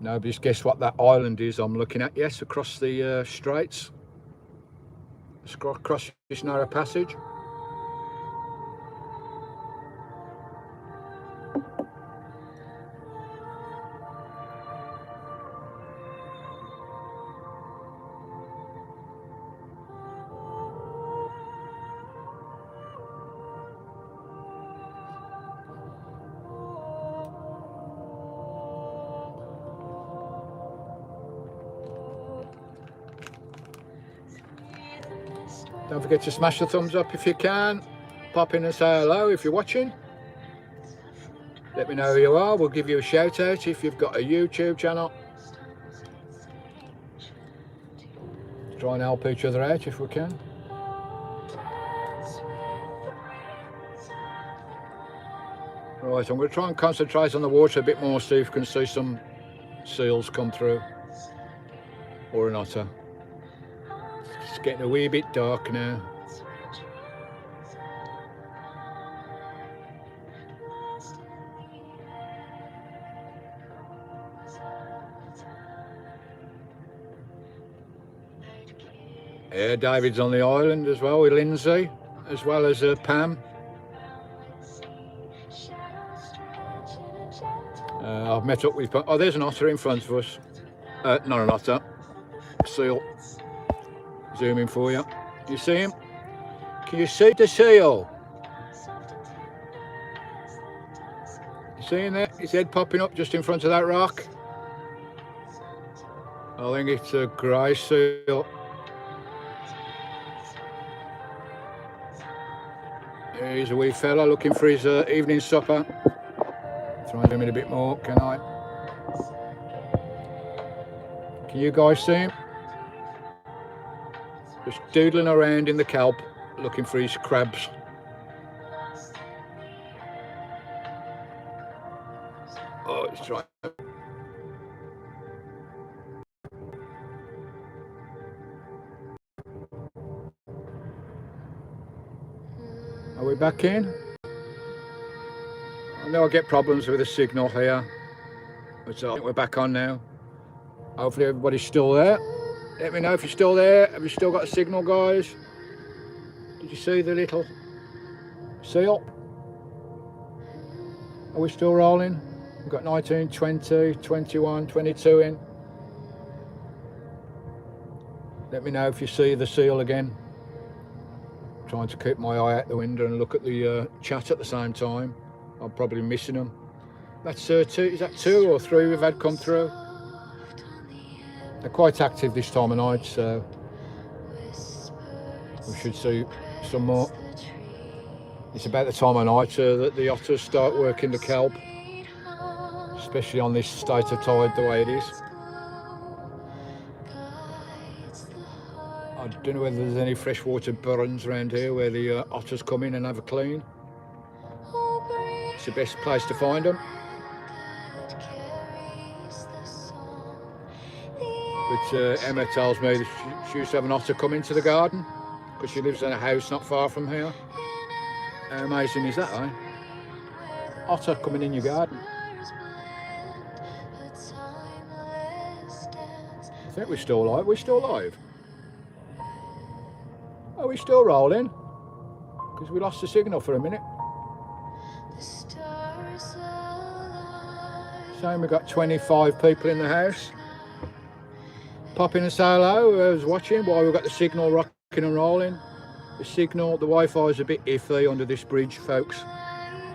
Nobody's guessed what that island is I'm looking at yet, across the straits. Across this narrow passage. Don't forget to smash the thumbs up if you can. Pop in and say hello if you're watching. Let me know who you are. We'll give you a shout out if you've got a YouTube channel. Try and help each other out if we can. Right, I'm going to try and concentrate on the water a bit more, see if we can see some seals come through. Or an otter. It's getting a wee bit dark now. Yeah, David's on the island as well with Lindsay, as well as Pam. I've met up with... Oh, there's an otter in front of us. Not an otter. Seal. Zoom in for you. You see him? Can you see the seal? You see him there? His head popping up just in front of that rock. I think it's a grey seal. Here's a wee fella looking for his evening supper. Try and zoom in a bit more, can I? Can you guys see him? Just doodling around in the kelp, looking for his crabs. Oh, let's try. Are we back in? I know I get problems with the signal here, but I think we're back on now. Hopefully everybody's still there. Let me know if you're still there. Have you still got a signal, guys? Did you see the little seal? Are we still rolling? We've got 19, 20, 21, 22 in. Let me know if you see the seal again. Trying to keep my eye out the window and look at the chat at the same time. I'm probably missing them. That's 2. Is that 2 or 3 we've had come through? They're quite active this time of night, so we should see some more. It's about the time of night that the otters start working the kelp, especially on this state of tide the way it is. I don't know whether there's any freshwater burns around here where the otters come in and have a clean. It's the best place to find them. But Emma tells me that she used to have an otter come into the garden because she lives in a house not far from here. How amazing is that, eh? Otter coming in your garden. I think we're still live. We're still live. Are we still rolling? Because we lost the signal for a minute. Saying we've got 25 people in the house. Pop in and say hello, whoever's watching, while we've got the signal rocking and rolling. The signal, the Wi-Fi is a bit iffy under this bridge, folks.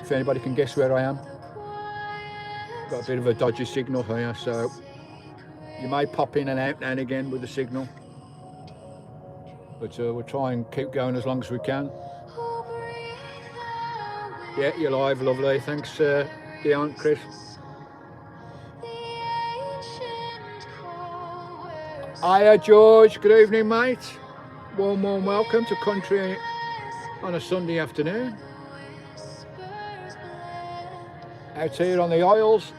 If anybody can guess where I am. Got a bit of a dodgy signal here, so you may pop in and out now and again with the signal. But we'll try and keep going as long as we can. Yeah, you're live, lovely. Thanks, Dion, Chris. Hiya, George. Good evening, mate. Warm welcome to country on a Sunday afternoon. Out here on the Isles.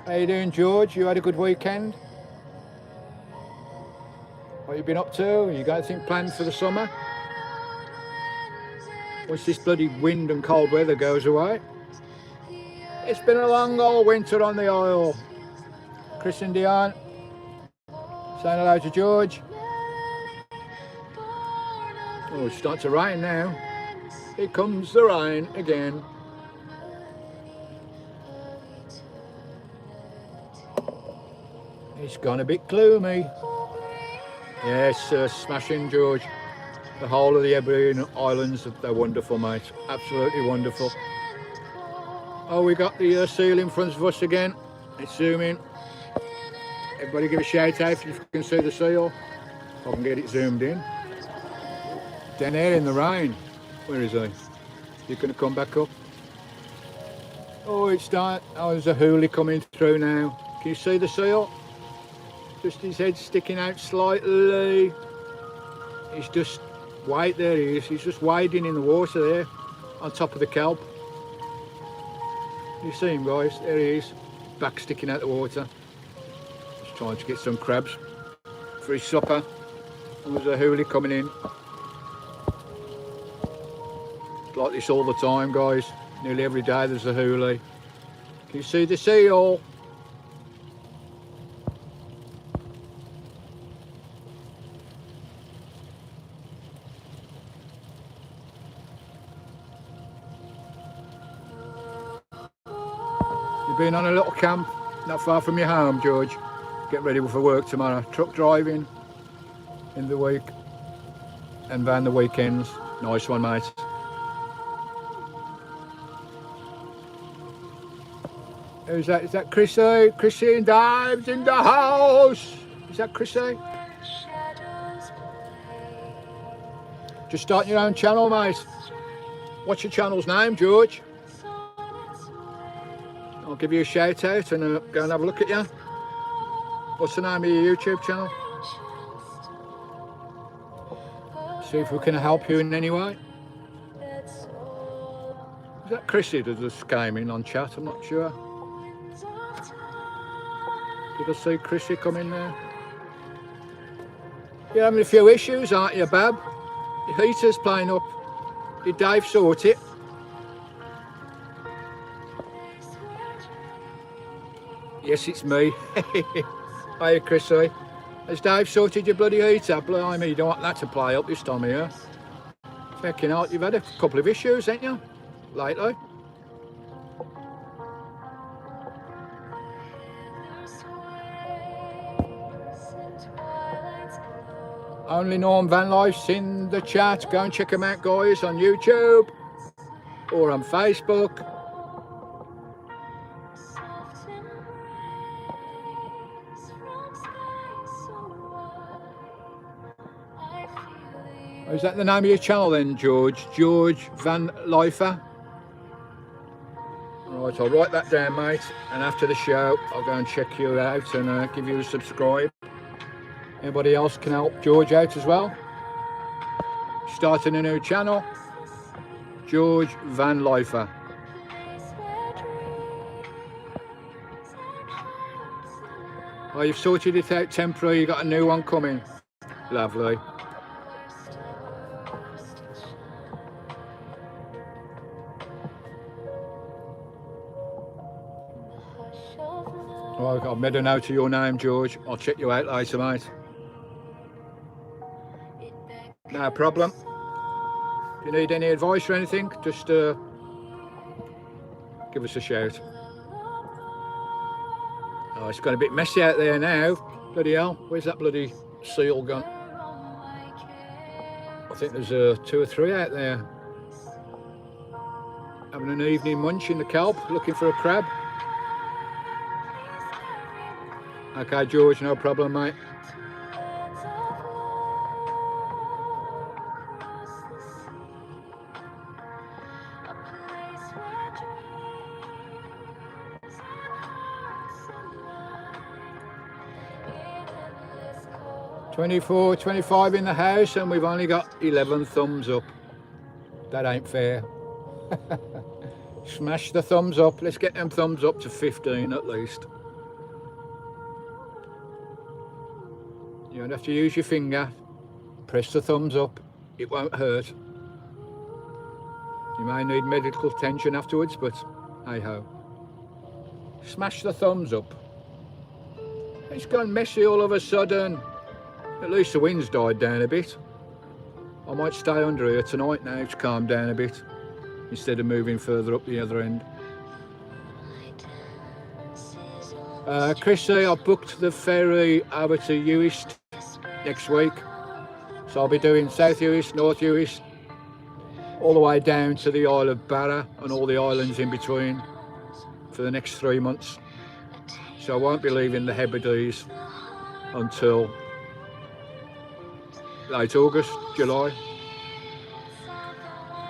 How you doing, George? You had a good weekend? What you been up to? You got anything planned for the summer? Once this bloody wind and cold weather goes away. It's been a long old winter on the Isle. Chris and Dion. Saying hello to George. Oh, it's starting to rain now. Here comes the rain again. It's gone a bit gloomy. Yes, smashing, George. The whole of the Hebridean Islands, they're wonderful, mate. Absolutely wonderful. Oh, we got the seal in front of us again. Let's zoom in. Everybody give a shout out if you can see the seal. If I can get it zoomed in. Down there in the rain. Where is he? You gonna come back up? Oh, it's that. Oh, there's a hoolie coming through now. Can you see the seal? Just his head sticking out slightly. He's just there he is. He's just wading in the water there on top of the kelp. You see him, guys? There he is, back sticking out the water. Just trying to get some crabs for his supper. And there's a hoolie coming in. It's like this all the time, guys. Nearly every day there's a hoolie. Can you see the seal? You've been on a little camp not far from your home, George. Get ready for work tomorrow. Truck driving in the week and van the weekends. Nice one, mate. Who's that? Is that Chrissy? Chrissy and Dave's in the house. Is that Chrissy? Just starting your own channel, mate. What's your channel's name, George? I'll give you a shout out and go and have a look at you. What's the name of your YouTube channel? See if we can help you in any way. Is that Chrissy that just came in on chat? I'm not sure. Did I see Chrissy come in there? You're having a few issues, aren't you, Bab? Your heater's playing up. Did Dave sort it? Yes, it's me. Hiya, Chrissy. Has Dave sorted your bloody heater? Blimey, you don't want that to play up this time of year. Checking out, you've had a couple of issues, ain't you, lately? Only Norm Van Life's in the chat. Go and check him out, guys, on YouTube or on Facebook. Is that the name of your channel then, George? George Van Lifer? Right, I'll write that down, mate. And after the show, I'll go and check you out and give you a subscribe. Anybody else can help George out as well? Starting a new channel. George Van Lifer. Oh, you've sorted it out temporary. You got a new one coming. Lovely. Well, I've made a note of your name, George. I'll check you out later, mate. No problem. If you need any advice or anything, just give us a shout. Oh, it's got a bit messy out there now. Bloody hell, where's that bloody seal gone? I think there's 2 or 3 out there. Having an evening munch in the kelp, looking for a crab. Okay, George, no problem, mate. $24, $25 in the house, and we've only got 11 thumbs up. That ain't fair. Smash the thumbs up. Let's get them thumbs up to 15 at least. You don't have to use your finger. Press the thumbs up. It won't hurt. You may need medical attention afterwards, but hey ho. Smash the thumbs up. It's gone messy all of a sudden. At least the wind's died down a bit. I might stay under here tonight now. It's calmed down a bit instead of moving further up the other end. Chrissy, I've booked the ferry over to Uist next week. So I'll be doing South Uist, North Uist, all the way down to the Isle of Barra and all the islands in between for the next 3 months. So I won't be leaving the Hebrides until late August, July.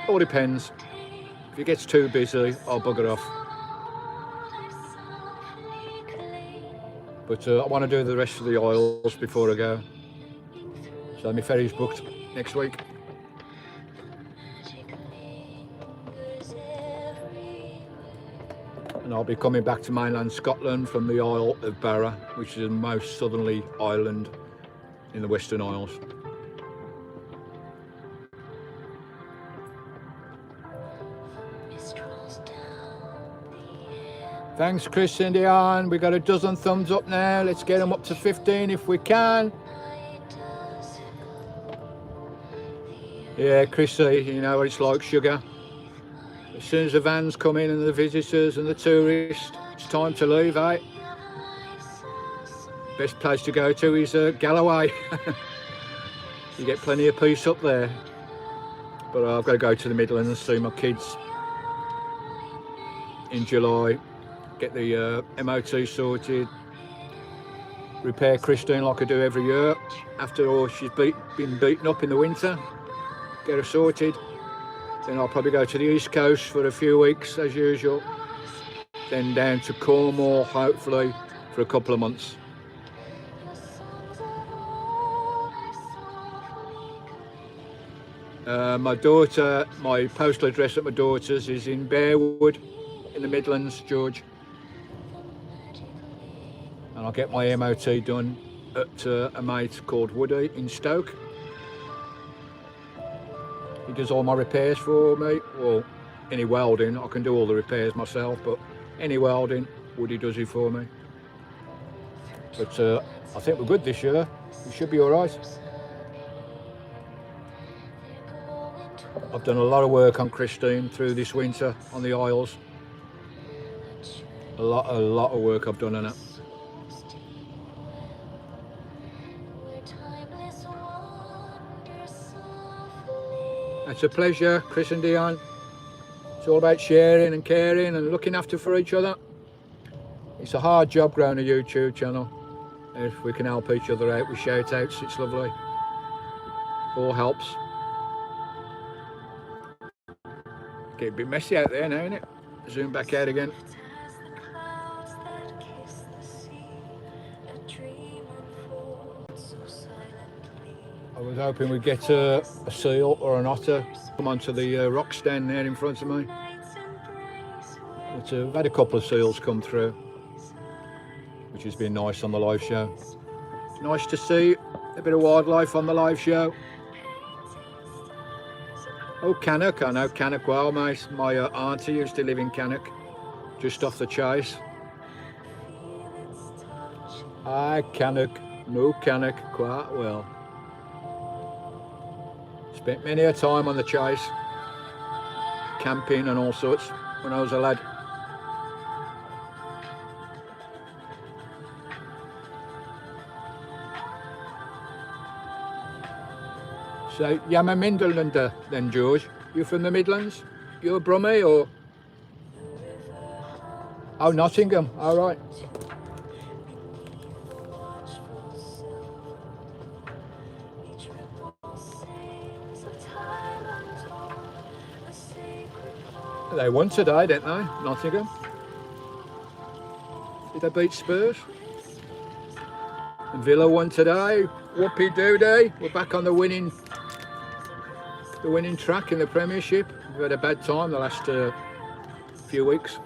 All depends. If it gets too busy, I'll bugger off. But I want to do the rest of the oils before I go. So my ferry's booked next week. And I'll be coming back to mainland Scotland from the Isle of Barra, which is the most southerly island in the Western Isles. Thanks, Chris and Diane. We got a dozen thumbs up now. Let's get them up to 15 if we can. Yeah, Chrissy, you know what it's like, sugar. As soon as the vans come in and the visitors and the tourists, it's time to leave, eh? Best place to go to is Galloway. You get plenty of peace up there. But I've got to go to the Midlands and see my kids in July. Get the MOT sorted. Repair Christine like I do every year. After all, she's been beaten up in the winter. Get her sorted. Then I'll probably go to the East Coast for a few weeks as usual. Then down to Cornwall, hopefully, for a couple of months. My daughter, my postal address at my daughter's is in Bearwood in the Midlands, George. And I'll get my MOT done at a mate called Woody in Stoke. He does all my repairs for me. Well, any welding, I can do all the repairs myself, but any welding, Woody does it for me. But I think we're good this year. We should be all right. I've done a lot of work on Christine through this winter on the Isles. A lot of work I've done on it. It's a pleasure, Chris and Dion. It's all about sharing and caring and looking after for each other. It's a hard job growing a YouTube channel. If we can help each other out with shout outs, it's lovely. All helps. Get a bit messy out there now, innit? Zoom back out again. I was hoping we'd get a seal or an otter come onto the rock stand there in front of me. But we've had a couple of seals come through, which has been nice on the live show. It's nice to see a bit of wildlife on the live show. Oh, Cannock, I know Cannock well, mate. My auntie used to live in Cannock, just off the Chase. I Cannock, know Cannock quite well. Spent many a time on the Chase, camping and all sorts when I was a lad. So, you're a Midlander then, George? You from the Midlands? You're Brummie or? Oh, Nottingham, all right. They won today, didn't they, Nottingham? Did they beat Spurs? And Villa won today. Whoopie-doo-day. We're back on the winning track in the Premiership. We've had a bad time the last few weeks,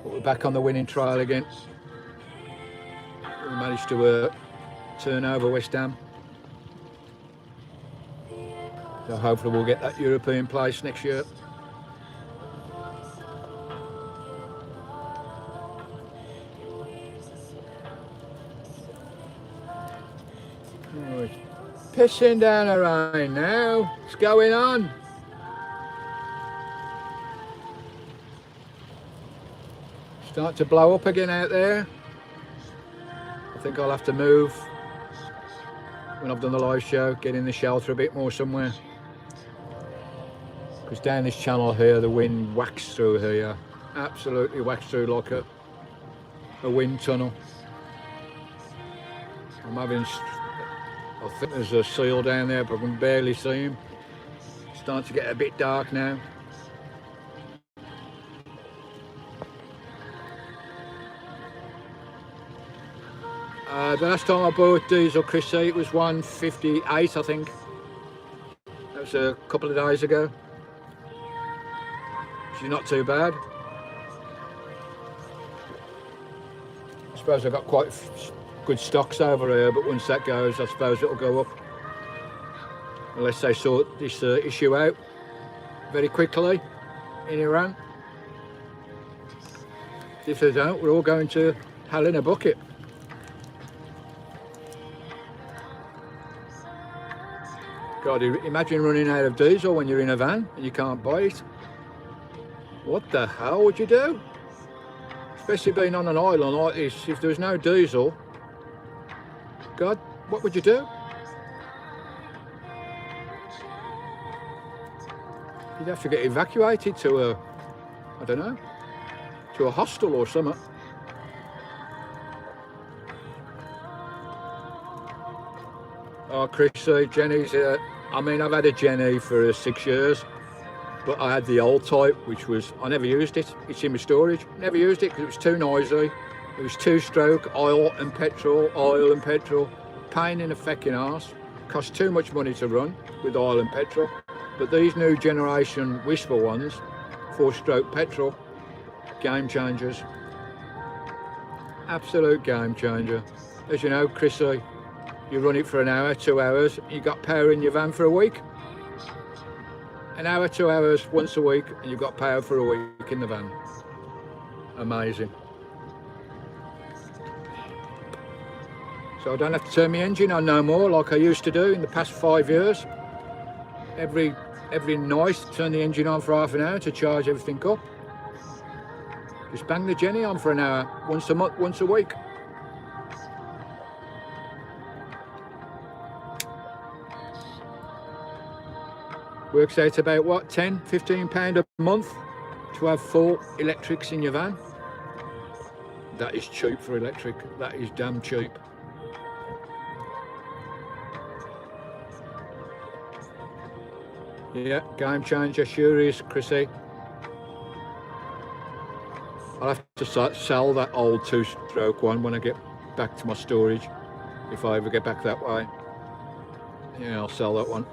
but we're back on the winning trail again. We managed to turn over West Ham. So hopefully we'll get that European place next year. Pissing down the rain now. What's going on? Start to blow up again out there. I think I'll have to move when I've done the live show, get in the shelter a bit more somewhere. Because down this channel here, the wind whacks through here. Absolutely whacks through like a wind tunnel. I think there's a seal down there, but I can barely see him. Starting to get a bit dark now. The last time I bought diesel, Chrissy, it was 158, I think. That was a couple of days ago. Which is not too bad. I suppose I've got quite good stocks over here, but once that goes, I suppose it'll go up. Unless they sort this issue out very quickly in Iran. If they don't, we're all going to hell in a bucket. God, imagine running out of diesel when you're in a van and you can't buy it. What the hell would you do? Especially being on an island like this, if there was no diesel, God, what would you do? You'd have to get evacuated to a, I don't know, to a hostel or something. Oh, Chris, Jenny's, I mean, I've had a Jenny for 6 years, but I had the old type, which was, I never used it. It's in my storage. Never used it because it was too noisy. It was two-stroke, oil and petrol. Pain in the fecking arse. Cost too much money to run with oil and petrol. But these new generation Whisper ones, 4-stroke petrol, game changers. Absolute game changer. As you know, Chrissy, you run it for an hour, 2 hours, you got power in your van for a week. An hour, 2 hours, once a week, and you've got power for a week in the van. Amazing. So I don't have to turn my engine on no more like I used to do in the past 5 years. Every night, turn the engine on for half an hour to charge everything up. Just bang the Jenny on for an hour, once a month, once a week. Works out about what, £10–15 a month to have 4 electrics in your van. That is cheap for electric. That is damn cheap. Yeah, game changer, sure is, Chrissy. I'll have to sell that old 2-stroke one when I get back to my storage, if I ever get back that way. Yeah, I'll sell that one.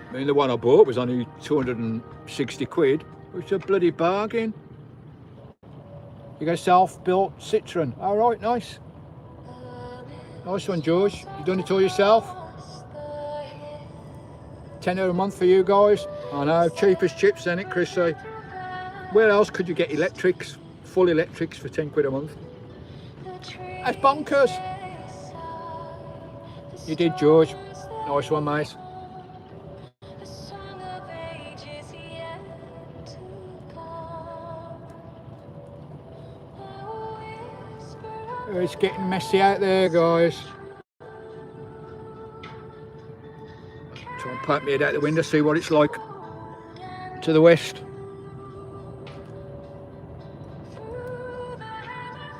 I mean, the one I bought was only 260 quid, which is a bloody bargain. You got a self-built Citroen. All right, nice. Nice one, George. You done it all yourself? £10 a month for you guys. I know, cheap as chips, ain't it, Chrissy? Where else could you get electrics, full electrics for 10 quid a month? That's bonkers. You did, George. Nice one, mate. It's getting messy out there, guys. Try and poke my head out the window, see what it's like to the west.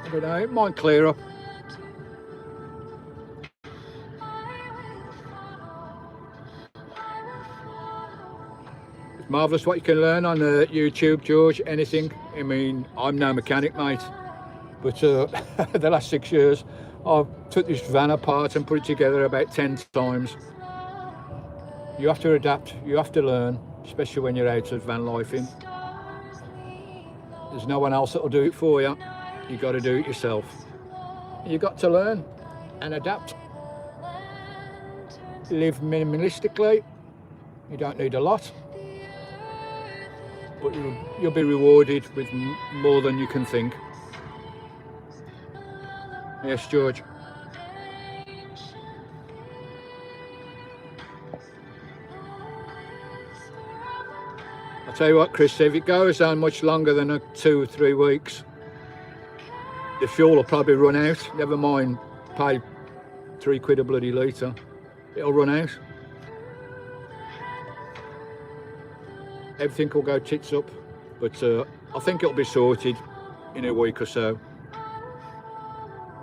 I don't know, it might clear up. It's marvellous what you can learn on YouTube, George, anything. I mean, I'm no mechanic, mate. But the last 6 years, I've took this van apart and put it together about 10 times. You have to adapt, you have to learn, especially when you're out of van lifing. There's no one else that will do it for you. You've got to do it yourself. You've got to learn and adapt. Live minimalistically. You don't need a lot. But you'll be rewarded with more than you can think. Yes, George. I'll tell you what, Chris, if it goes on much longer than 2 or 3 weeks, the fuel will probably run out. Never mind pay 3 quid a bloody litre. It'll run out. Everything will go tits up, but I think it'll be sorted in a week or so.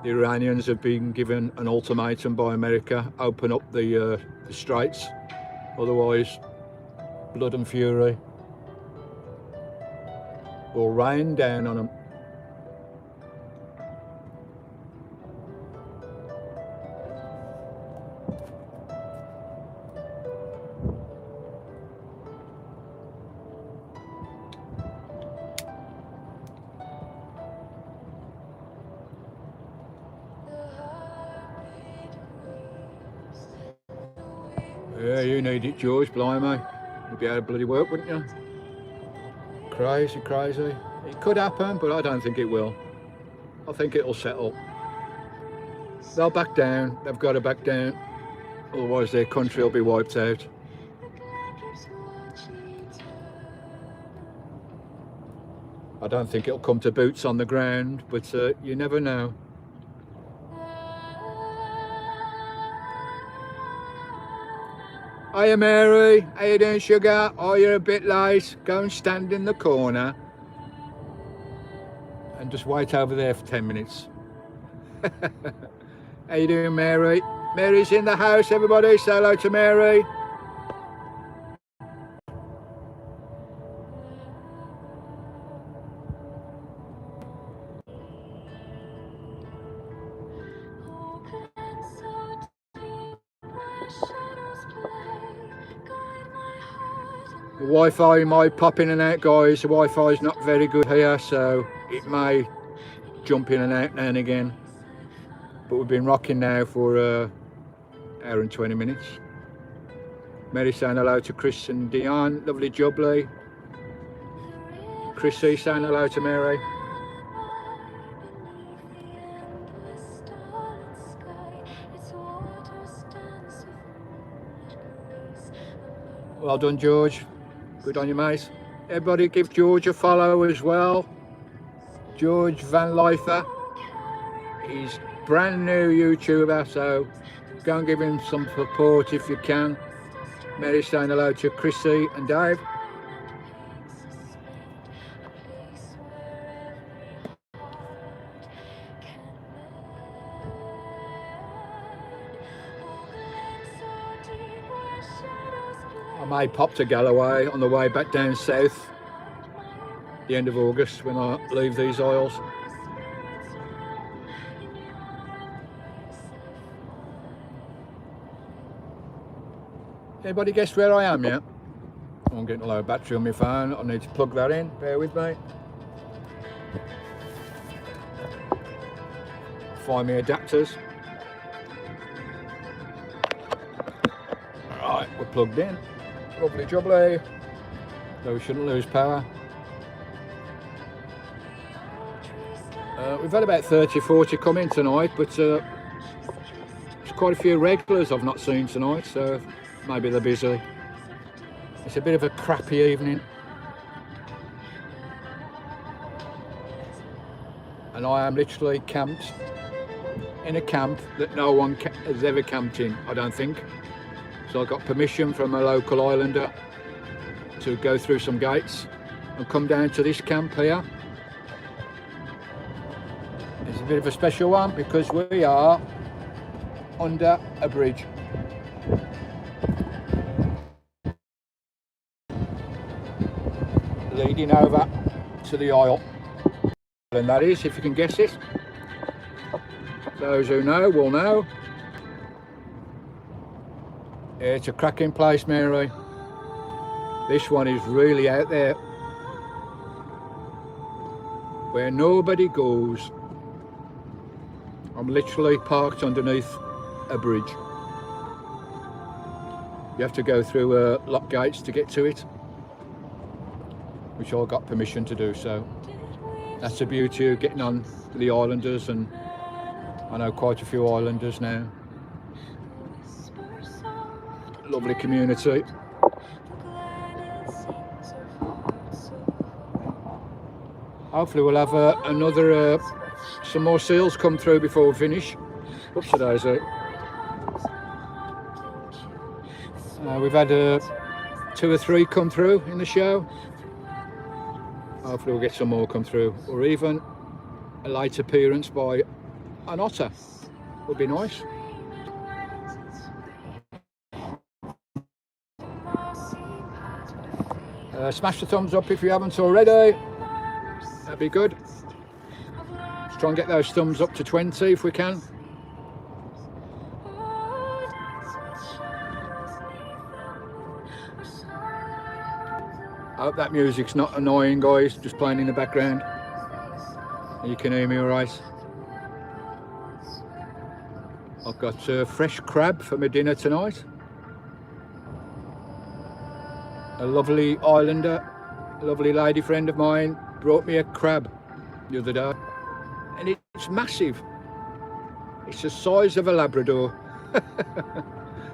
The Iranians have been given an ultimatum by America, open up the straits, otherwise blood and fury will rain down on them. Yeah, you need it, George, blimey. You'd be out of bloody work, wouldn't you? Crazy, crazy. It could happen, but I don't think it will. I think it'll settle. They'll back down. They've got to back down. Otherwise their country will be wiped out. I don't think it'll come to boots on the ground, but you never know. Hiya Mary, how you doing, sugar? Oh, you're a bit late. Go and stand in the corner and just wait over there for 10 minutes. How you doing, Mary? Mary's in the house, everybody. Say hello to Mary. The Wi-Fi might pop in and out, guys. The Wi-Fi is not very good here, so it may jump in and out now and again. But we've been rocking now for an hour and 20 minutes. Mary saying hello to Chris and Dion. Lovely jubbly. Chrissy saying hello to Mary. Well done, George. Good on you, mate. Everybody give George a follow as well. George Van Lyther. He's brand new YouTuber, so go and give him some support if you can. Mary saying hello to Chrissy and Dave. I may pop to Galloway on the way back down south the end of August when I leave these isles. Anybody guess where I am yet? I'm getting a low battery on my phone. I need to plug that in. Bear with me. Find me adapters. Alright, we're plugged in. Lovely jubbly. So we shouldn't lose power. We've had about 30-40 come in tonight, but there's quite a few regulars I've not seen tonight, so maybe they're busy. It's a bit of a crappy evening. And I am literally camped in a camp that no one has ever camped in, I don't think. So I got permission from a local islander to go through some gates and come down to this camp here. It's a bit of a special one because we are under a bridge. Leading over to the isle. And that is, if you can guess it. Those who know will know. Yeah, it's a cracking place, Mary. This one is really out there, where nobody goes. I'm literally parked underneath a bridge. You have to go through lock gates to get to it, which I got permission to do, so that's the beauty of getting on the islanders, and I know quite a few islanders now. Lovely community. Hopefully we'll have another some more seals come through before we finish. Oops, daisy. We've had 2 or 3 come through in the show. Hopefully we'll get some more come through, or even a late appearance by an otter would be nice. Smash the thumbs up if you haven't already. That'd be good. Let's try and get those thumbs up to 20 if we can. I hope that music's not annoying, guys, just playing in the background. You can hear me all right. I've got fresh crab for my dinner tonight. A lovely islander, a lovely lady friend of mine brought me a crab the other day, and it's massive. It's the size of a Labrador.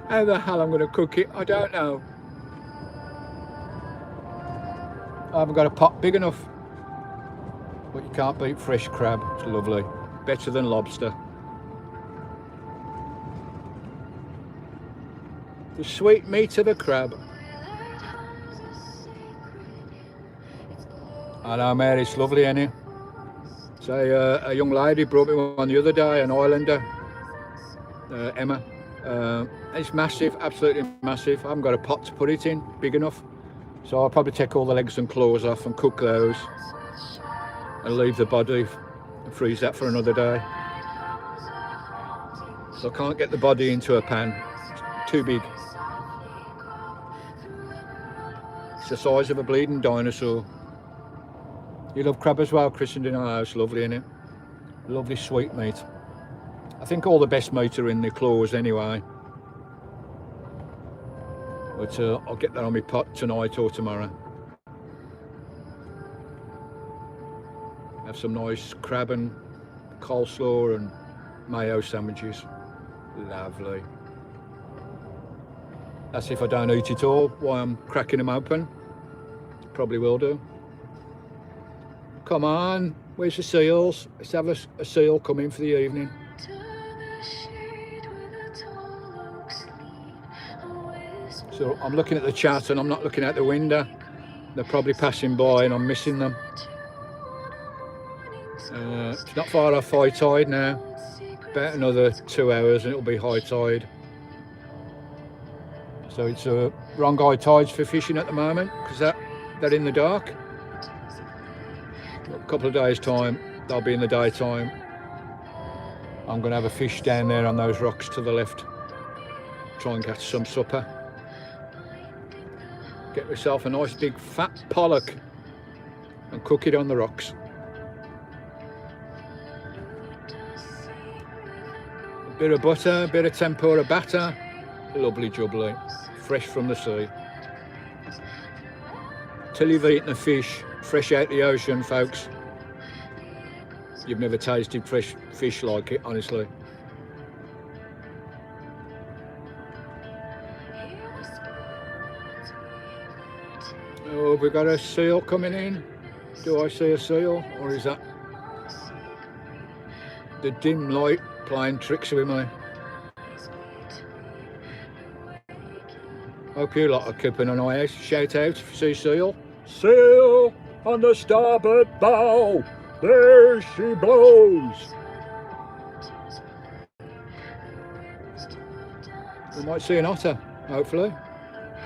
How the hell I'm going to cook it, I don't know. I haven't got a pot big enough, but you can't beat fresh crab. It's lovely, better than lobster. The sweet meat of a crab. I know, mate, it's lovely, isn't it? So a young lady brought me one the other day, an islander, Emma. It's massive, absolutely massive. I haven't got a pot to put it in big enough, so I'll probably take all the legs and claws off and cook those and leave the body and freeze that for another day. So I can't get the body into a pan, it's too big. It's the size of a bleeding dinosaur. You love crab as well, Chris, and in our house, lovely, isn't it? Lovely sweet meat. I think all the best meat are in the claws anyway. But I'll get that on my pot tonight or tomorrow. Have some nice crab and coleslaw and mayo sandwiches. Lovely. That's if I don't eat it all while I'm cracking them open. Probably will do. Come on, where's the seals? Let's have a seal come in for the evening. So I'm looking at the chat and I'm not looking out the window. They're probably passing by and I'm missing them. It's not far off high tide now. About another 2 hours and it'll be high tide. So it's wrong high tides for fishing at the moment because they're in the dark. A couple of days time they'll be in the daytime. I'm going to have a fish down there on those rocks to the left. Try and catch some supper. Get myself a nice big fat pollock and cook it on the rocks. A bit of butter, a bit of tempura batter. Lovely jubbly, fresh from the sea. Till you've eaten a fish fresh out the ocean, folks, you've never tasted fresh fish like it, honestly. Oh, we've got a seal coming in. Do I see a seal, or is that the dim light playing tricks with me? Hope you lot are keeping an eye out. Shout out if you see seal. Seal on the starboard bow. There she blows. We might see an otter, hopefully.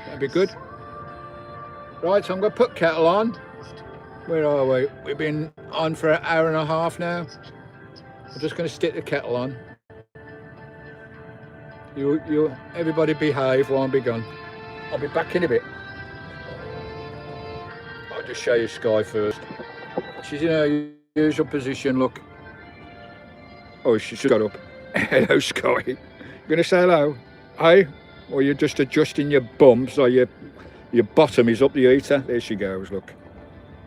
That'd be good. Right, so I'm going to put kettle on. Where are we? We've been on for an hour and a half now. I'm just going to stick the kettle on. You, everybody behave while I'm gone. I'll be back in a bit. I'll just show you Sky first. She's in her usual position, look. Oh, she's just got up. Hello, Sky. You gonna say hello? Hey? Or you're just adjusting your bum so your bottom is up the heater? There she goes, look.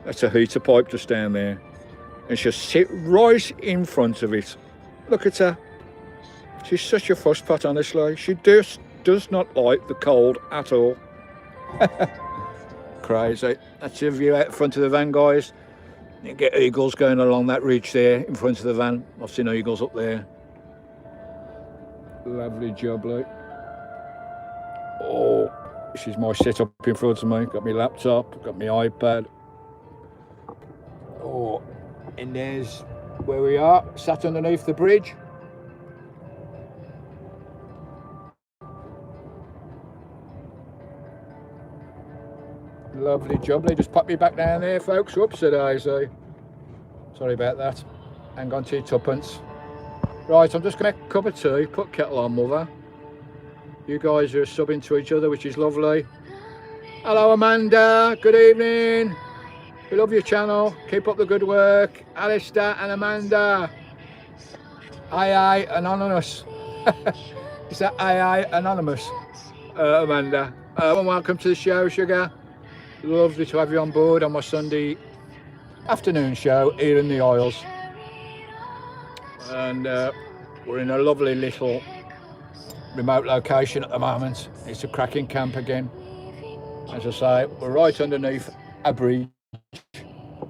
That's a heater pipe just down there. And she'll sit right in front of it. Look at her. She's such a fusspot, honestly. She just does not like the cold at all. Crazy. That's a view out the front of the van, guys. You get eagles going along that ridge there in front of the van. I've seen eagles up there. Lovely jubbly. Oh, this is my setup in front of me. Got my laptop, got my iPad. Oh, and there's where we are, sat underneath the bridge. Lovely jubbly. Just pop me back down there, folks. Whoops, today, so sorry about that. Hang on to your tuppence. Right, I'm just going to make a cup of tea, put kettle on, mother. You guys are subbing to each other, which is lovely. Hello, Amanda. Good evening. We love your channel. Keep up the good work. Alistair and Amanda. Aye, Anonymous. Is that Aye, Anonymous? Amanda. And welcome to the show, sugar. Lovely to have you on board on my Sunday afternoon show here in the Isles. And we're in a lovely little remote location at the moment. It's a cracking camp again. As I say, we're right underneath a bridge.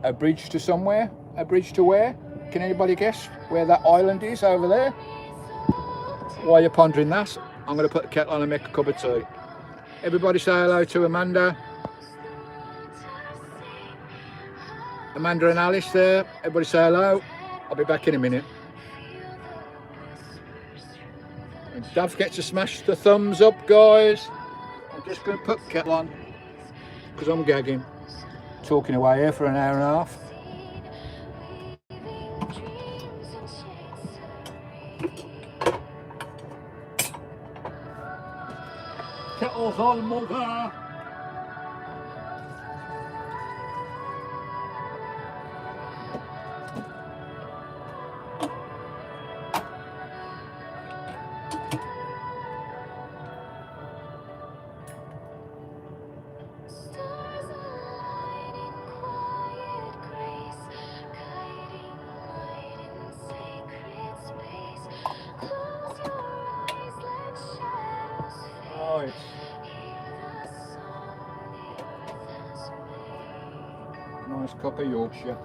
A bridge to somewhere? A bridge to where? Can anybody guess where that island is over there? While you're pondering that, I'm going to put the kettle on and make a cup of tea. Everybody say hello to Amanda. Amanda and Alice there. Everybody say hello. I'll be back in a minute. And don't forget to smash the thumbs up, guys. I'm just going to put the kettle on because I'm gagging. Talking away here for an hour and a half. Kettle's on, mother. Nice cup of Yorkshire.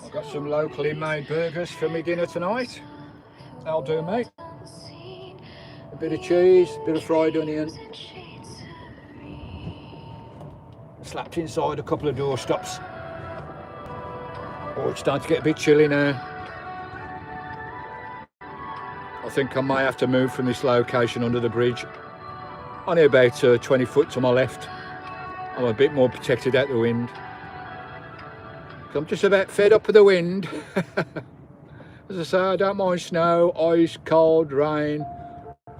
I've got some locally made burgers for my dinner tonight. That'll do, mate. A bit of cheese, a bit of fried onion. Slapped inside a couple of doorstops. Oh, it's starting to get a bit chilly now. I think I may have to move from this location under the bridge. Only about 20 foot to my left. I'm a bit more protected out the wind. I'm just about fed up with the wind. As I say, I don't mind snow, ice, cold, rain,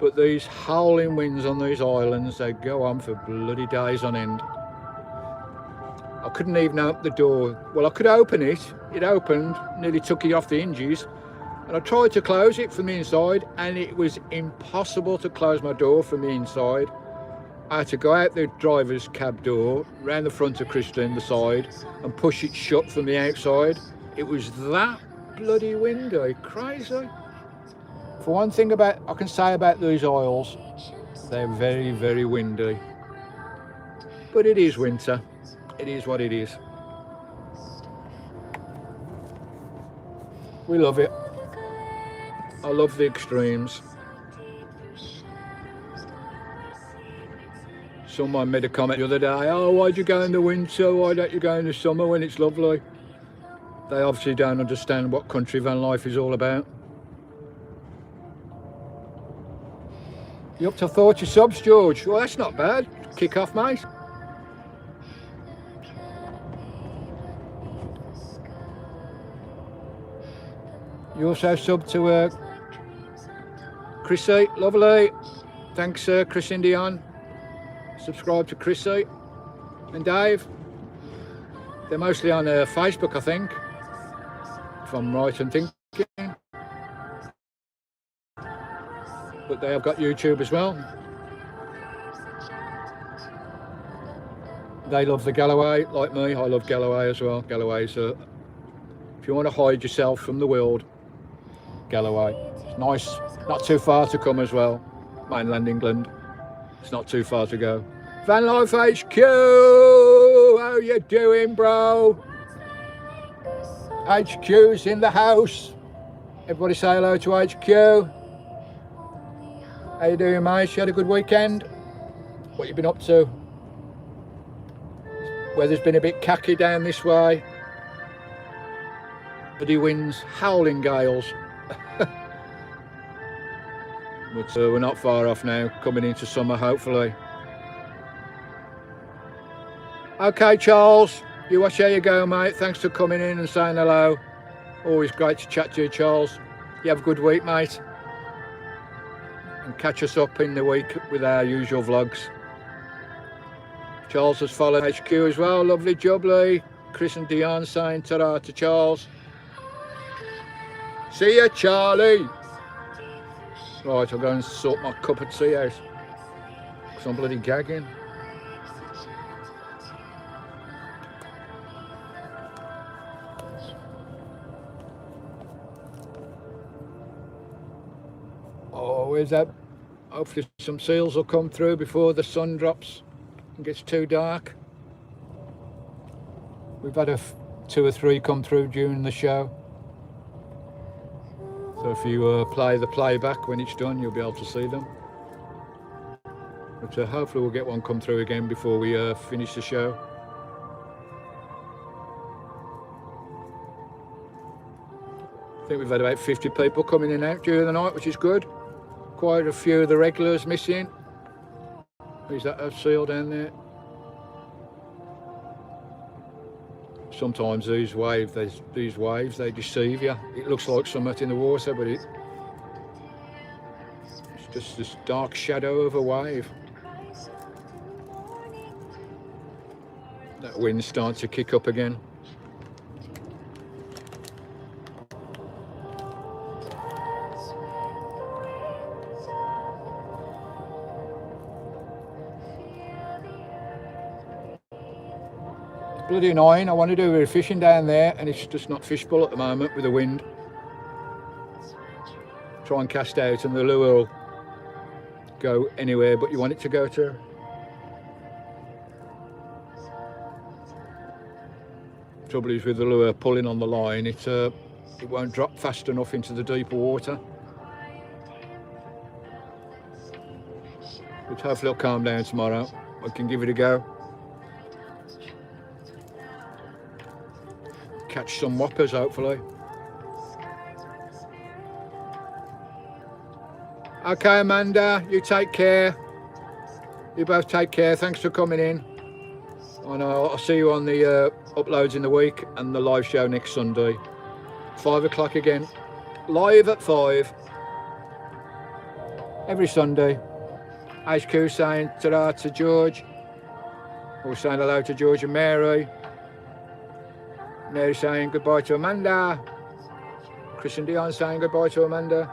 but these howling winds on these islands, they go on for bloody days on end. I couldn't even open the door. Well, I could open it. It opened, nearly took it off the hinges. And I tried to close it from the inside and it was impossible to close my door from the inside. I had to go out the driver's cab door, round the front of Kristen, the side, and push it shut from the outside. It was that bloody windy, crazy. For one thing I can say about these Isles, they're very, very windy. But it is winter. It is what it is. We love it. I love the extremes. Someone made a comment the other day, oh, why'd you go in the winter? Why don't you go in the summer when it's lovely? They obviously don't understand what country van life is all about. You up to 40 subs, George? Well, that's not bad. Kick off, mate. You also sub to Chrissy, lovely. Thanks, Chris Indian. Subscribe to Chrissy and Dave. They're mostly on Facebook, I think, if I'm right in thinking. But they have got YouTube as well. They love the Galloway, like me. I love Galloway as well. Galloway's, if you want to hide yourself from the world, Galloway. It's nice, not too far to come as well. Mainland England, it's not too far to go. Van Life HQ, how you doing, bro? HQ's in the house. Everybody say hello to HQ. How you doing, mate? You had a good weekend? What you been up to? Weather's been a bit khaki down this way. Bloody winds, howling gales. But we're not far off now, coming into summer hopefully. Okay, Charles, you watch how you go, mate. Thanks for coming in and saying hello. Always great to chat to you, Charles. You have a good week, mate. And catch us up in the week with our usual vlogs. Charles has followed HQ as well. Lovely jubbly. Chris and Dion saying ta-ra to Charles. See ya, Charlie. Right, I'll go and sort my cup of tea out because I'm bloody gagging. Oh, where's that? Hopefully some seals will come through before the sun drops and gets too dark. We've had 2 or 3 come through during the show. So if you play the playback when it's done, you'll be able to see them. But hopefully we'll get one come through again before we finish the show. I think we've had about 50 people coming in and out during the night, which is good. Quite a few of the regulars missing. Is that a seal down there? Sometimes these waves, they deceive you. It looks like something in the water, but it's just this dark shadow of a wave. That wind's starting to kick up again. Bloody annoying. I want to do a bit of fishing down there and it's just not fishable at the moment with the wind. Try and cast out and the lure will go anywhere but you want it to go to. Trouble is with the lure pulling on the line, it won't drop fast enough into the deeper water. But hopefully it'll calm down tomorrow. I can give it a go. Catch some whoppers hopefully. Okay, Amanda, you take care. You both take care. Thanks for coming in. And I'll see you on the uploads in the week and the live show next Sunday. 5 o'clock again. Live at 5. Every Sunday. HQ saying ta-ra to George. Or saying hello to George and Mary. Mary saying goodbye to Amanda. Chris and Dion saying goodbye to Amanda.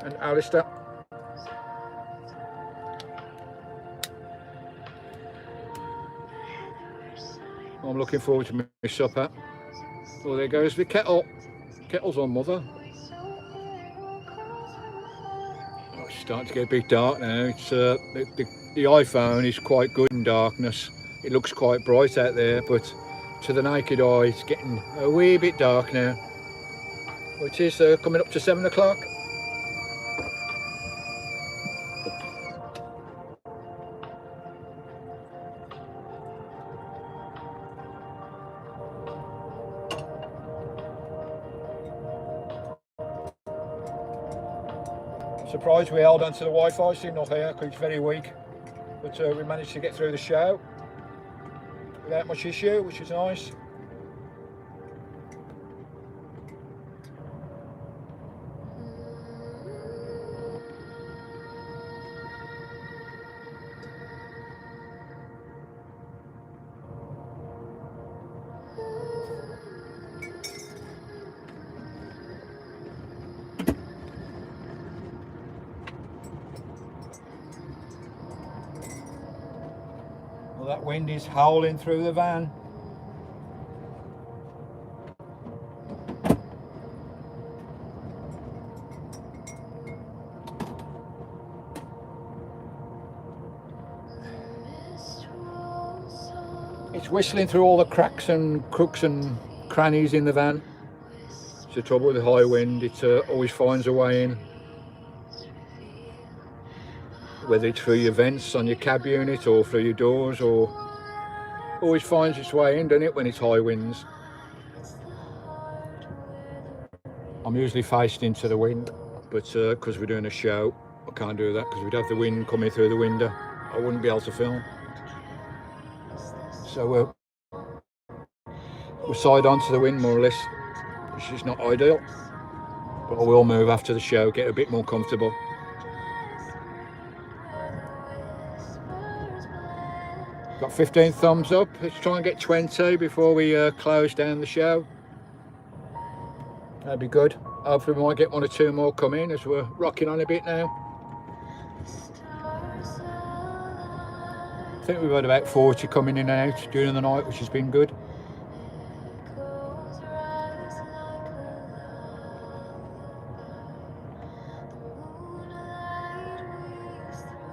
And Alistair. I'm looking forward to my supper. Oh, there goes the kettle. Kettle's on, mother. Oh, it's starting to get a bit dark now. It's the iPhone is quite good in darkness. It looks quite bright out there, but to the naked eye, it's getting a wee bit dark now. Which is coming up to 7 o'clock. Surprised we held onto the Wi-Fi signal here because it's very weak, but we managed to get through the show without much issue, which is nice. That wind is howling through the van. It's whistling through all the cracks and crooks and crannies in the van. It's the trouble with the high wind, it always finds a way in. Whether it's through your vents on your cab unit or through your doors, or always finds its way in, doesn't it, when it's high winds. I'm usually faced into the wind, but because we're doing a show, I can't do that because we'd have the wind coming through the window. I wouldn't be able to film. So we're side on to the wind more or less, which is not ideal. But I will move after the show, get a bit more comfortable. Got 15 thumbs up. Let's try and get 20 before we close down the show. That'd be good. Hopefully we might get 1 or 2 more come in as we're rocking on a bit now. I think we've had about 40 coming in and out during the night, which has been good.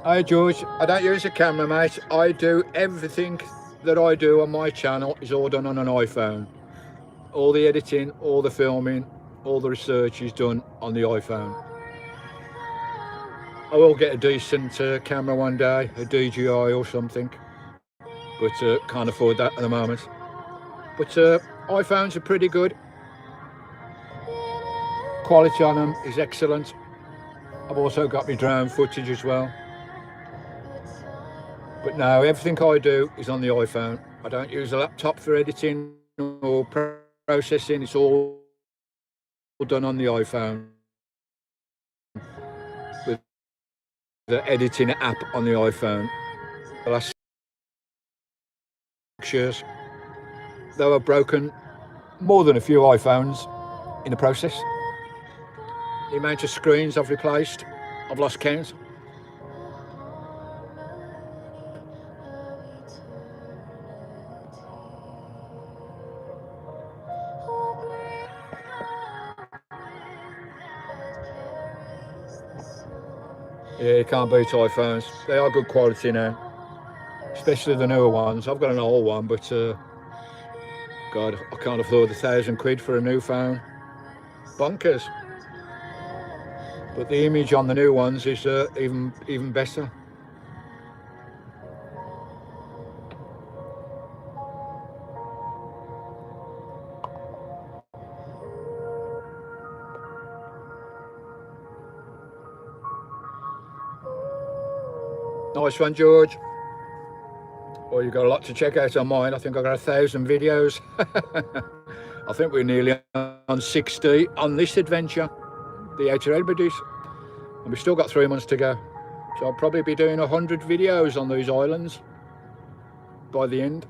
Hi George, I don't use a camera, mate. I do everything that I do on my channel is all done on an iPhone. All the editing, all the filming, all the research is done on the iPhone. I will get a decent camera one day, a DJI or something, but can't afford that at the moment. But iPhones are pretty good. Quality on them is excellent. I've also got my drone footage as well. But no, everything I do is on the iPhone. I don't use a laptop for editing or processing. It's all done on the iPhone with the editing app on the iPhone. The last 6 years, though I've broken more than a few iPhones in the process. The amount of screens I've replaced, I've lost count. Yeah, you can't beat iPhones. They are good quality now, especially the newer ones. I've got an old one, but God, I can't afford £1,000 for a new phone. Bonkers. But the image on the new ones is even better. Nice one, George. Well, you've got a lot to check out on mine. I think I've got 1,000 videos. I think we're nearly on 60 on this adventure, the Outer Hebrides. And we've still got 3 months to go. So I'll probably be doing 100 videos on these islands by the end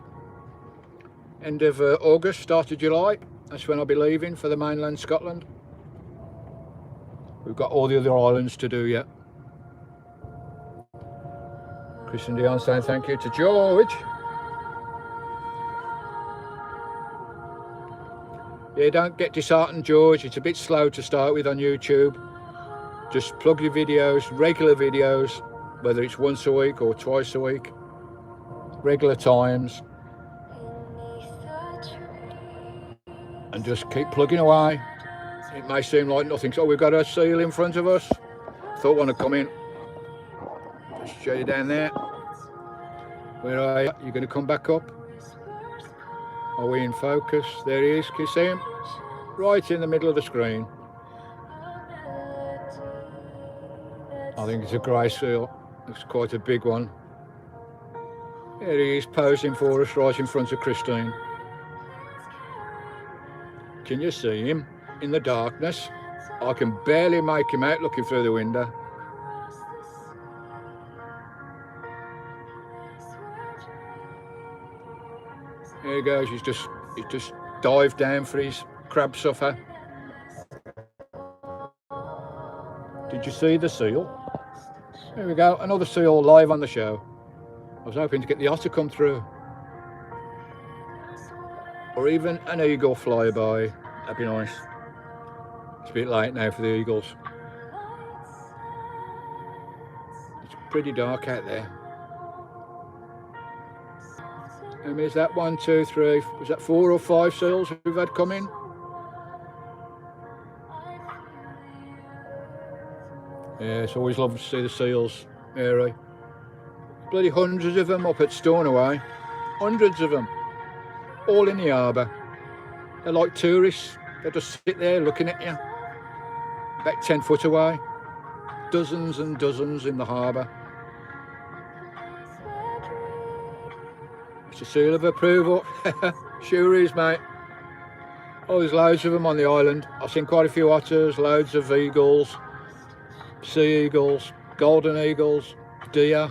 of August, start of July. That's when I'll be leaving for the mainland Scotland. We've got all the other islands to do yet. Chris and Dion saying thank you to George. Yeah, don't get disheartened, George. It's a bit slow to start with on YouTube. Just plug your videos, regular videos, whether it's once a week or twice a week, regular times, and just keep plugging away. It may seem like nothing. So we've got a seal in front of us. Thought one would come in. Just show you down there. Where are you? You're going to come back up? Are we in focus? There he is. Can you see him? Right in the middle of the screen. I think it's a grey seal. It's quite a big one. There he is, posing for us right in front of Christine. Can you see him in the darkness? I can barely make him out looking through the window. There he goes. He's just dived down for his crab supper. Did you see the seal? There we go, another seal live on the show. I was hoping to get the otter come through, or even an eagle fly by. That'd be nice. It's a bit late now for the eagles. It's pretty dark out there. And is that 1, 2, 3? Was that 4 or 5 seals we've had come in? Yeah, it's always lovely to see the seals, Mary. Bloody hundreds of them up at Stornoway. Hundreds of them. All in the harbour. They're like tourists. They just sit there looking at you. about 10 foot away. Dozens and dozens in the harbour. It's a seal of approval. Sure is, mate. Oh, there's loads of them on the island. I've seen quite a few otters, loads of eagles, sea eagles, golden eagles, deer.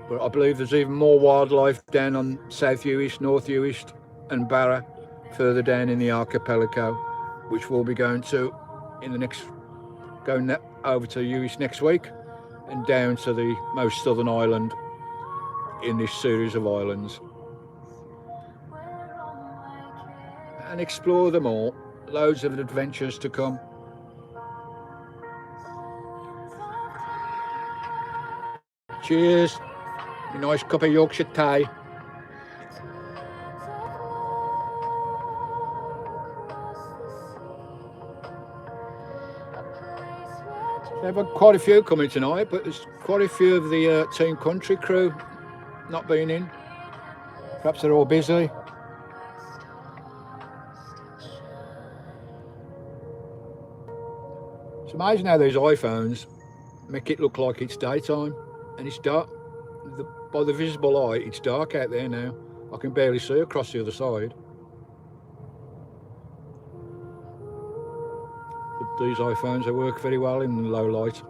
But I believe there's even more wildlife down on South Uist, North Uist and Barra, further down in the archipelago, which we'll be going to in the next, going over to Uist next week and down to the most southern island in this series of islands. And explore them all. Loads of adventures to come. Cheers. A nice cup of Yorkshire tea. They've had quite a few coming tonight, but there's quite a few of the Team Country crew not been in. Perhaps they're all busy. It's amazing how these iPhones make it look like it's daytime, and it's dark. By the visible light, it's dark out there now. I can barely see across the other side. But these iPhones, they work very well in low light.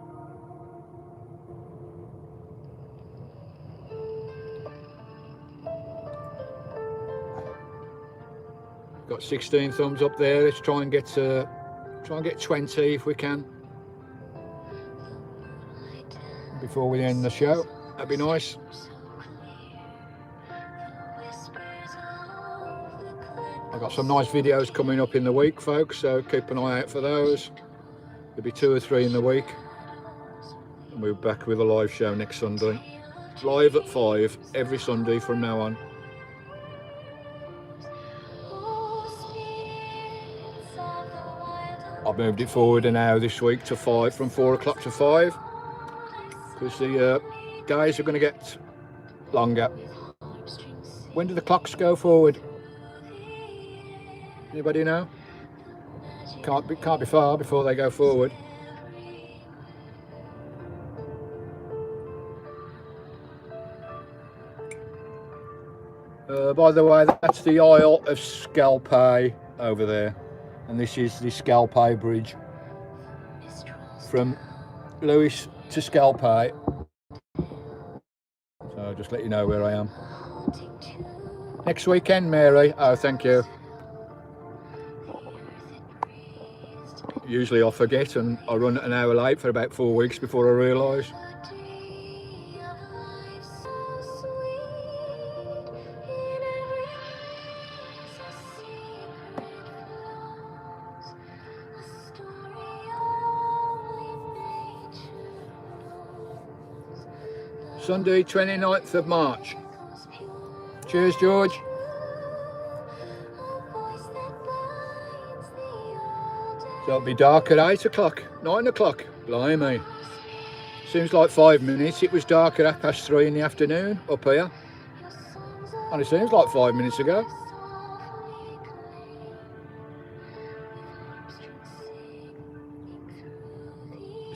Got 16 thumbs up there. Let's try and get 20 if we can before we end the show. That'd be nice. I've got some nice videos coming up in the week, folks, so keep an eye out for those. There'll be 2 or 3 in the week, and we're back with a live show next Sunday. Live at 5 every Sunday from now on. I've moved it forward an hour this week to 5, from 4 o'clock to 5, because the days are going to get longer. When do the clocks go forward? Anybody know? Can't be far before they go forward. By the way, that's the Isle of Scalpay over there, and this is the Scalpay Bridge from Lewis to Scalpay. So just let you know where I am. Next weekend, Mary. Oh, thank you. Usually I forget and I run an hour late for about 4 weeks before I realise. Sunday 29th of March. Cheers, George. So it'll be dark at 8 o'clock, 9 o'clock. Blimey. Seems like 5 minutes. It was dark at 3:30 in the afternoon up here. And it seems like 5 minutes ago.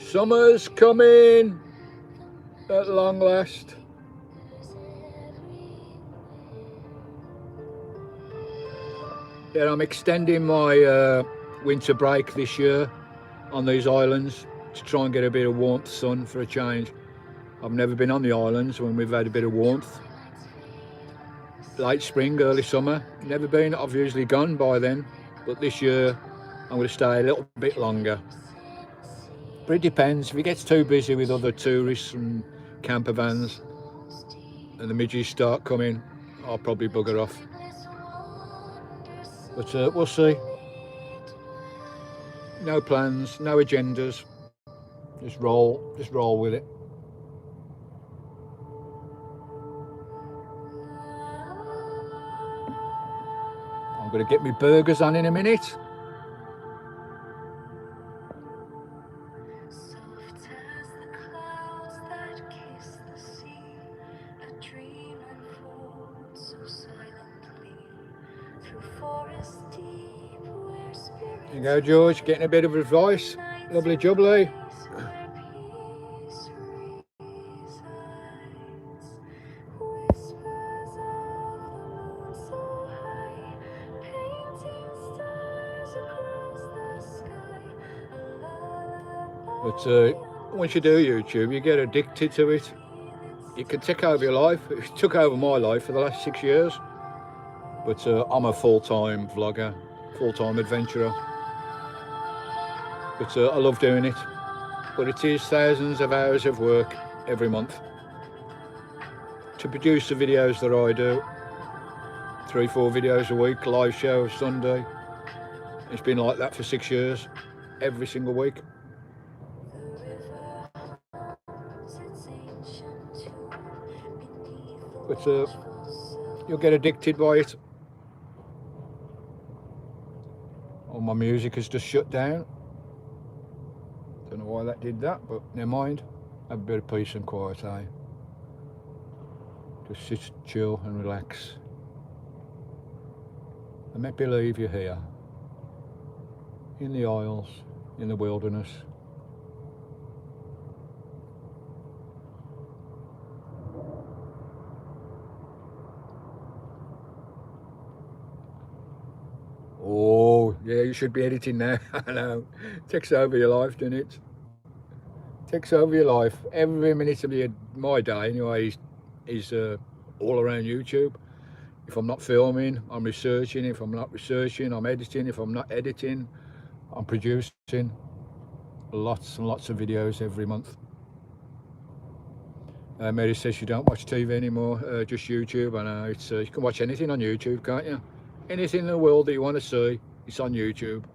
Summer's coming at long last. Yeah, I'm extending my winter break this year on these islands to try and get a bit of warmth, sun for a change. I've never been on the islands when we've had a bit of warmth. Late spring, early summer, never been. I've usually gone by then, but this year I'm going to stay a little bit longer. But it depends. If it gets too busy with other tourists and camper vans and the midges start coming, I'll probably bugger off. But we'll see. No plans, no agendas. Just roll with it. I'm going to get my burgers on in a minute. Soft as the clouds that kiss the sea, a dream unfolds so silently through forest deep. you go, George, getting a bit of advice. Lovely jubbly. But once you do YouTube, you get addicted to it. It can take over your life. It took over my life for the last 6 years. But I'm a full-time vlogger, full-time adventurer. But I love doing it. But it is thousands of hours of work every month to produce the videos that I do. 3-4 videos a week, live show Sunday. It's been like that for 6 years, every single week. But you'll get addicted by it. Oh, my music has just shut down. Don't know why that did that, but never mind. Have a bit of peace and quiet, eh? Just sit, chill and relax. And make believe you're here. In the Isles, in the wilderness. Oh, yeah, you should be editing now. I know. Takes over your life, doesn't it? Takes over your life. Every minute of my day, anyway, is all around YouTube. If I'm not filming, I'm researching. If I'm not researching, I'm editing. If I'm not editing, I'm producing. Lots and lots of videos every month. Mary says you don't watch TV anymore, just YouTube. I know, it's you can watch anything on YouTube, can't you? Anything in the world that you want to see, it's on YouTube.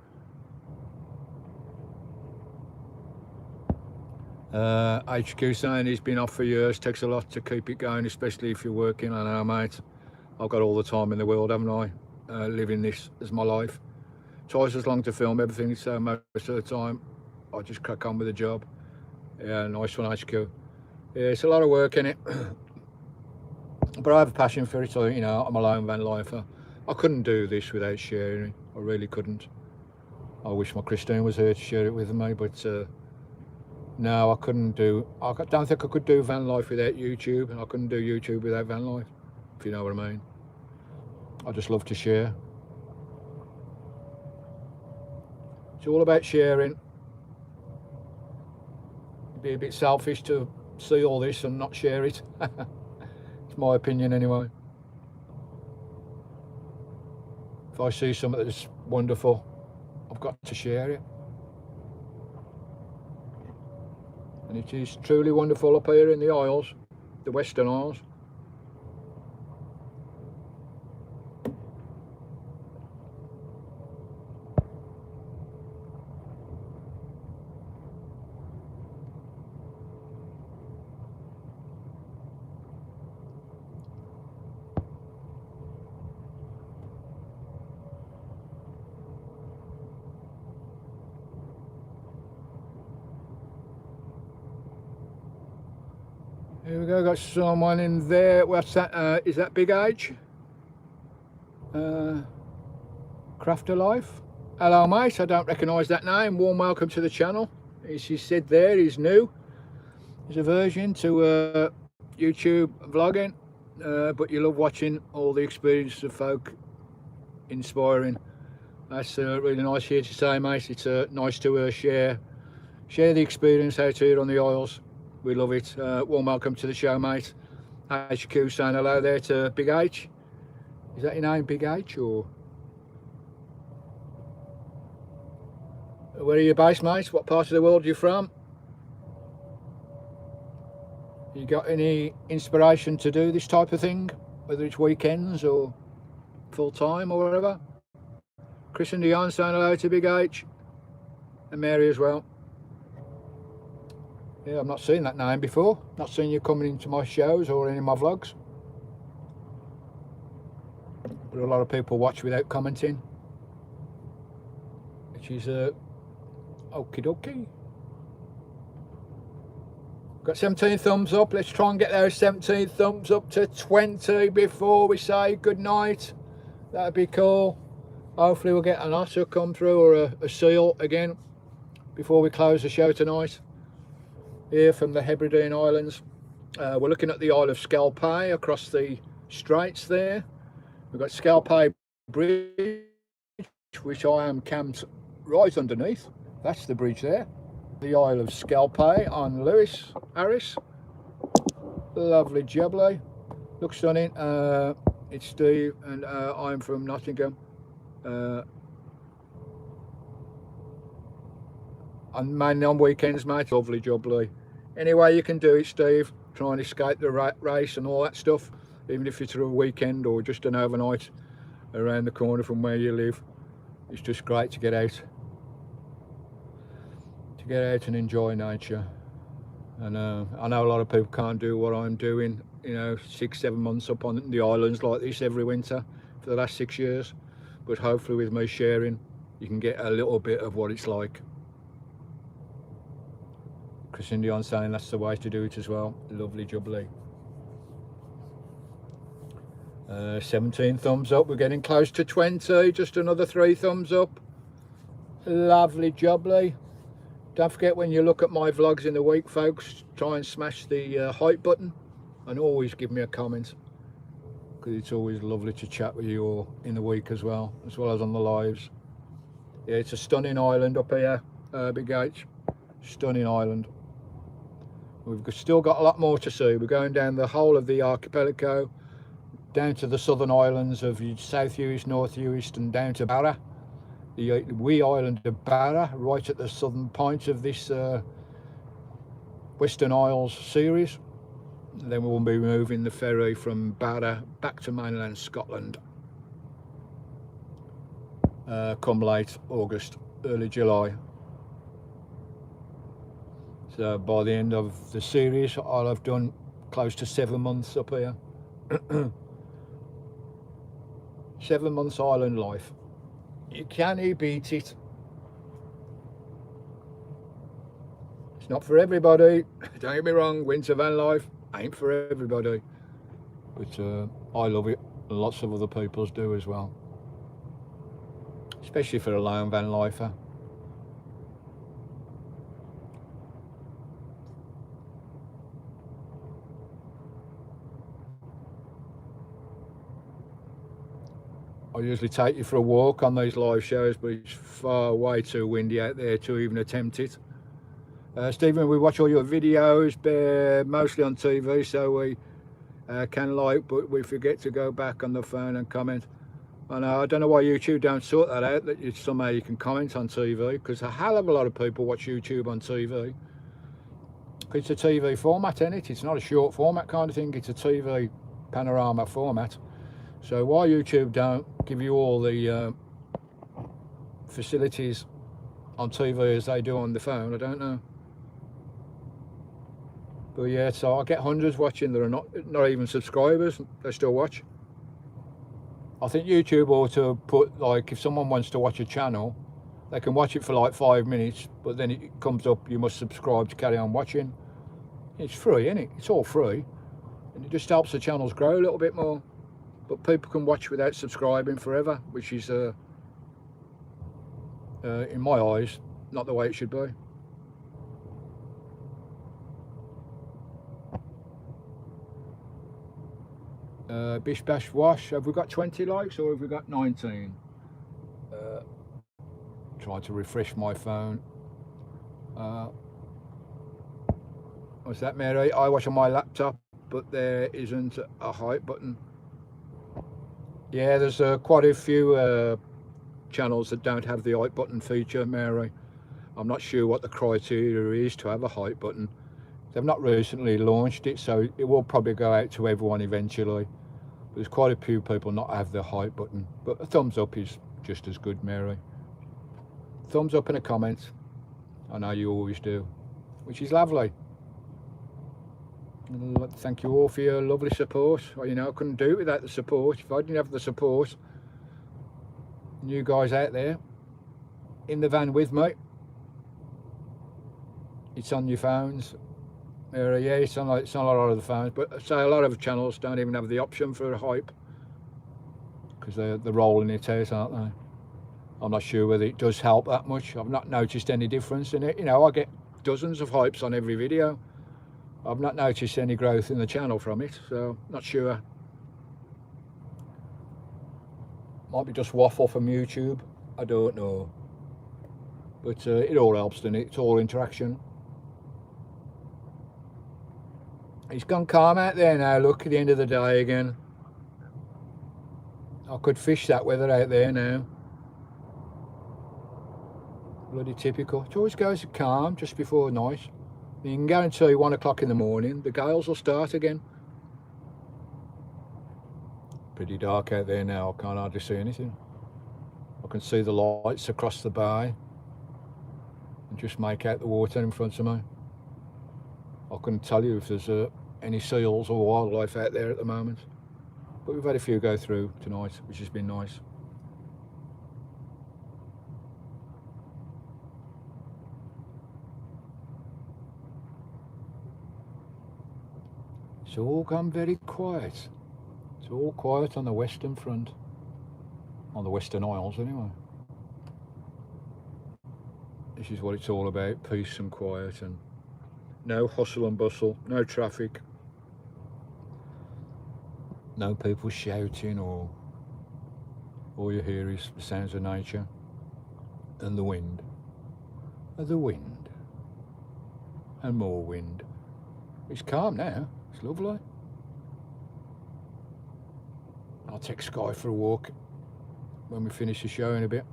HQ saying he's been off for years. Takes a lot to keep it going, especially if you're working. I know, mate. I've got all the time in the world, haven't I? Living this as my life. Twice as long to film everything, so most of the time I just crack on with the job. Yeah, nice one, HQ. Yeah, it's a lot of work in it. But I have a passion for it, so, you know, I'm a lone van lifer. I couldn't do this without sharing. I really couldn't. I wish my Christine was here to share it with me, but no, I couldn't do. I don't think I could do van life without YouTube, and I couldn't do YouTube without van life, if you know what I mean. I just love to share. It's all about sharing. It'd be a bit selfish to see all this and not share it. It's my opinion anyway. If I see something that's wonderful, I've got to share it. And it is truly wonderful up here in the Isles, the Western Isles. Here we go, got someone in there. What's that? Is that Big H? Crafter Life. Hello, mate. I don't recognise that name. Warm welcome to the channel. As she said there, he's new. There's a version to YouTube vlogging, but you love watching all the experiences of folk. Inspiring. That's really nice here to say, mate. It's nice to share the experience out here on the Isles. We love it. Warm welcome to the show, mate. HQ saying hello there to Big H. Is that your name, Big H, or where are you based, mate? What part of the world are you from? You got any inspiration to do this type of thing, whether it's weekends or full time or whatever? Chris and Dion saying hello to Big H, and Mary as well. Yeah, I've not seen that name before. Not seen you coming into my shows or any of my vlogs. But a lot of people watch without commenting, which is okie dokie. Got 17 thumbs up. Let's try and get those 17 thumbs up to 20 before we say good night. That'd be cool. Hopefully we'll get an otter come through, or a seal again before we close the show tonight. Here from the Hebridean Islands. We're looking at the Isle of Scalpay across the straits there. We've got Scalpay Bridge, which I am camped right underneath. That's the bridge there. The Isle of Scalpay on Lewis Harris. Lovely jubbly. Looks stunning. It's Steve and I'm from Nottingham. And on weekends, mate, lovely jubbly. Anyway, you can do it, Steve. Try and escape the race and all that stuff, even if it's a weekend or just an overnight around the corner from where you live. It's just great to get out. And enjoy nature. And I know a lot of people can't do what I'm doing, you know, 6-7 months up on the islands like this every winter for the last 6 years. But hopefully with me sharing, you can get a little bit of what it's like. Chris Indion saying that's the way to do it as well. Lovely jubbly. 17 thumbs up. We're getting close to 20. Just another 3 thumbs up. Lovely jubbly. Don't forget, when you look at my vlogs in the week, folks, try and smash the hype button and always give me a comment, because it's always lovely to chat with you all in the week as well as on the lives. Yeah, it's a stunning island up here, Big H. Stunning island. We've still got a lot more to see. We're going down the whole of the archipelago, down to the southern islands of South Uist, North Uist, and down to Barra. The wee island of Barra, right at the southern point of this Western Isles series. And then we'll be moving the ferry from Barra back to mainland Scotland come late August, early July. So by the end of the series, I'll have done close to 7 months up here. 7 months island life. You can't beat it. It's not for everybody. Don't get me wrong, winter van life ain't for everybody. But I love it. Lots of other peoples do as well. Especially for a lone van lifer. I usually take you for a walk on these live shows, but it's way too windy out there to even attempt it. Stephen, we watch all your videos, mostly on TV, so we can like, but we forget to go back on the phone and comment. And I don't know why YouTube don't sort that out, that somehow you can comment on TV, because a hell of a lot of people watch YouTube on TV. It's a TV format, isn't it? It's not a short format kind of thing, it's a TV panorama format. So why YouTube don't give you all the facilities on TV as they do on the phone, I don't know. But yeah, so I get hundreds watching that are not even subscribers, they still watch. I think YouTube ought to put, like, if someone wants to watch a channel, they can watch it for like 5 minutes, but then it comes up, you must subscribe to carry on watching. It's free, isn't it? It's all free. And it just helps the channels grow a little bit more. But people can watch without subscribing forever, which is, in my eyes, not the way it should be. Bish Bash Wash, have we got 20 likes or have we got 19? Trying to refresh my phone. What's that, Mary? I watch on my laptop, but there isn't a hype button. Yeah, there's quite a few channels that don't have the hype button feature, Mary. I'm not sure what the criteria is to have a hype button. They've not recently launched it, so it will probably go out to everyone eventually. But there's quite a few people not have the hype button. But a thumbs up is just as good, Mary. Thumbs up and a comment. I know you always do, which is lovely. Thank you all for your lovely support. Well, you know, I couldn't do it without the support. If I didn't have the support, and you guys out there in the van with me, it's on your phones. Yeah, it's on a lot of the phones, but say a lot of channels don't even have the option for a hype, because they're rolling it out, aren't they? I'm not sure whether it does help that much. I've not noticed any difference in it. You know, I get dozens of hypes on every video. I've not noticed any growth in the channel from it, so not sure. Might be just waffle from YouTube, I don't know. But it all helps, doesn't it? It's all interaction. It's gone calm out there now, look, at the end of the day again. I could fish that weather out there now. Bloody typical. It always goes calm just before night. You can guarantee 1 o'clock in the morning, the gales will start again. Pretty dark out there now, I can't hardly see anything. I can see the lights across the bay and just make out the water in front of me. I couldn't tell you if there's any seals or wildlife out there at the moment. But we've had a few go through tonight, which has been nice. It's all gone very quiet. It's all quiet on the western front. On the Western Isles anyway. This is what it's all about, peace and quiet, and no hustle and bustle, no traffic. No people shouting, or all you hear is the sounds of nature and the wind. And the wind. And more wind. It's calm now, it's lovely. I'll take Sky for a walk when we finish the show in a bit.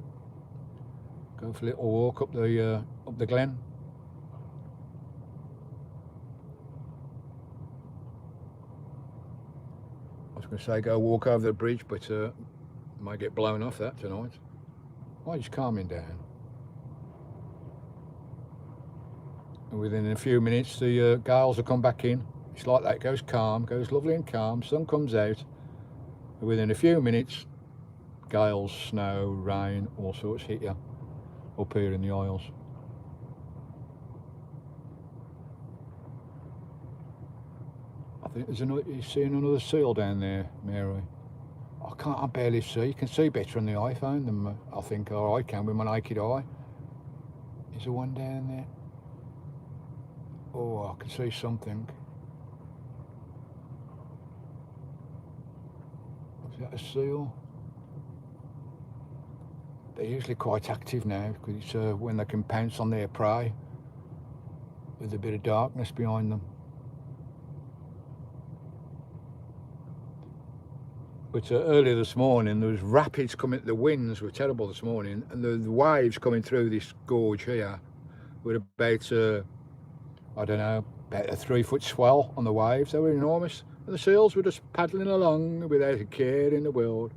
Go for a little walk up the glen. I was going to say go walk over the bridge, but might get blown off that tonight. Oh, it's calming down. And within a few minutes the gales will come back in. It's like that, it goes calm, goes lovely and calm, sun comes out, and within a few minutes gales, snow, rain, all sorts hit you up here in the Isles. I think there's another, you're seeing another seal down there, Mary. I barely see. You can see better on the iPhone than I think, or I can with my naked eye. Is there one down there? Oh, I can see something. Is that a seal? They're usually quite active now because it's when they can pounce on their prey with a bit of darkness behind them. But earlier this morning there was rapids coming. The winds were terrible this morning, and the waves coming through this gorge here were about I don't know, about a 3-foot swell on the waves. They were enormous, and the seals were just paddling along without a care in the world.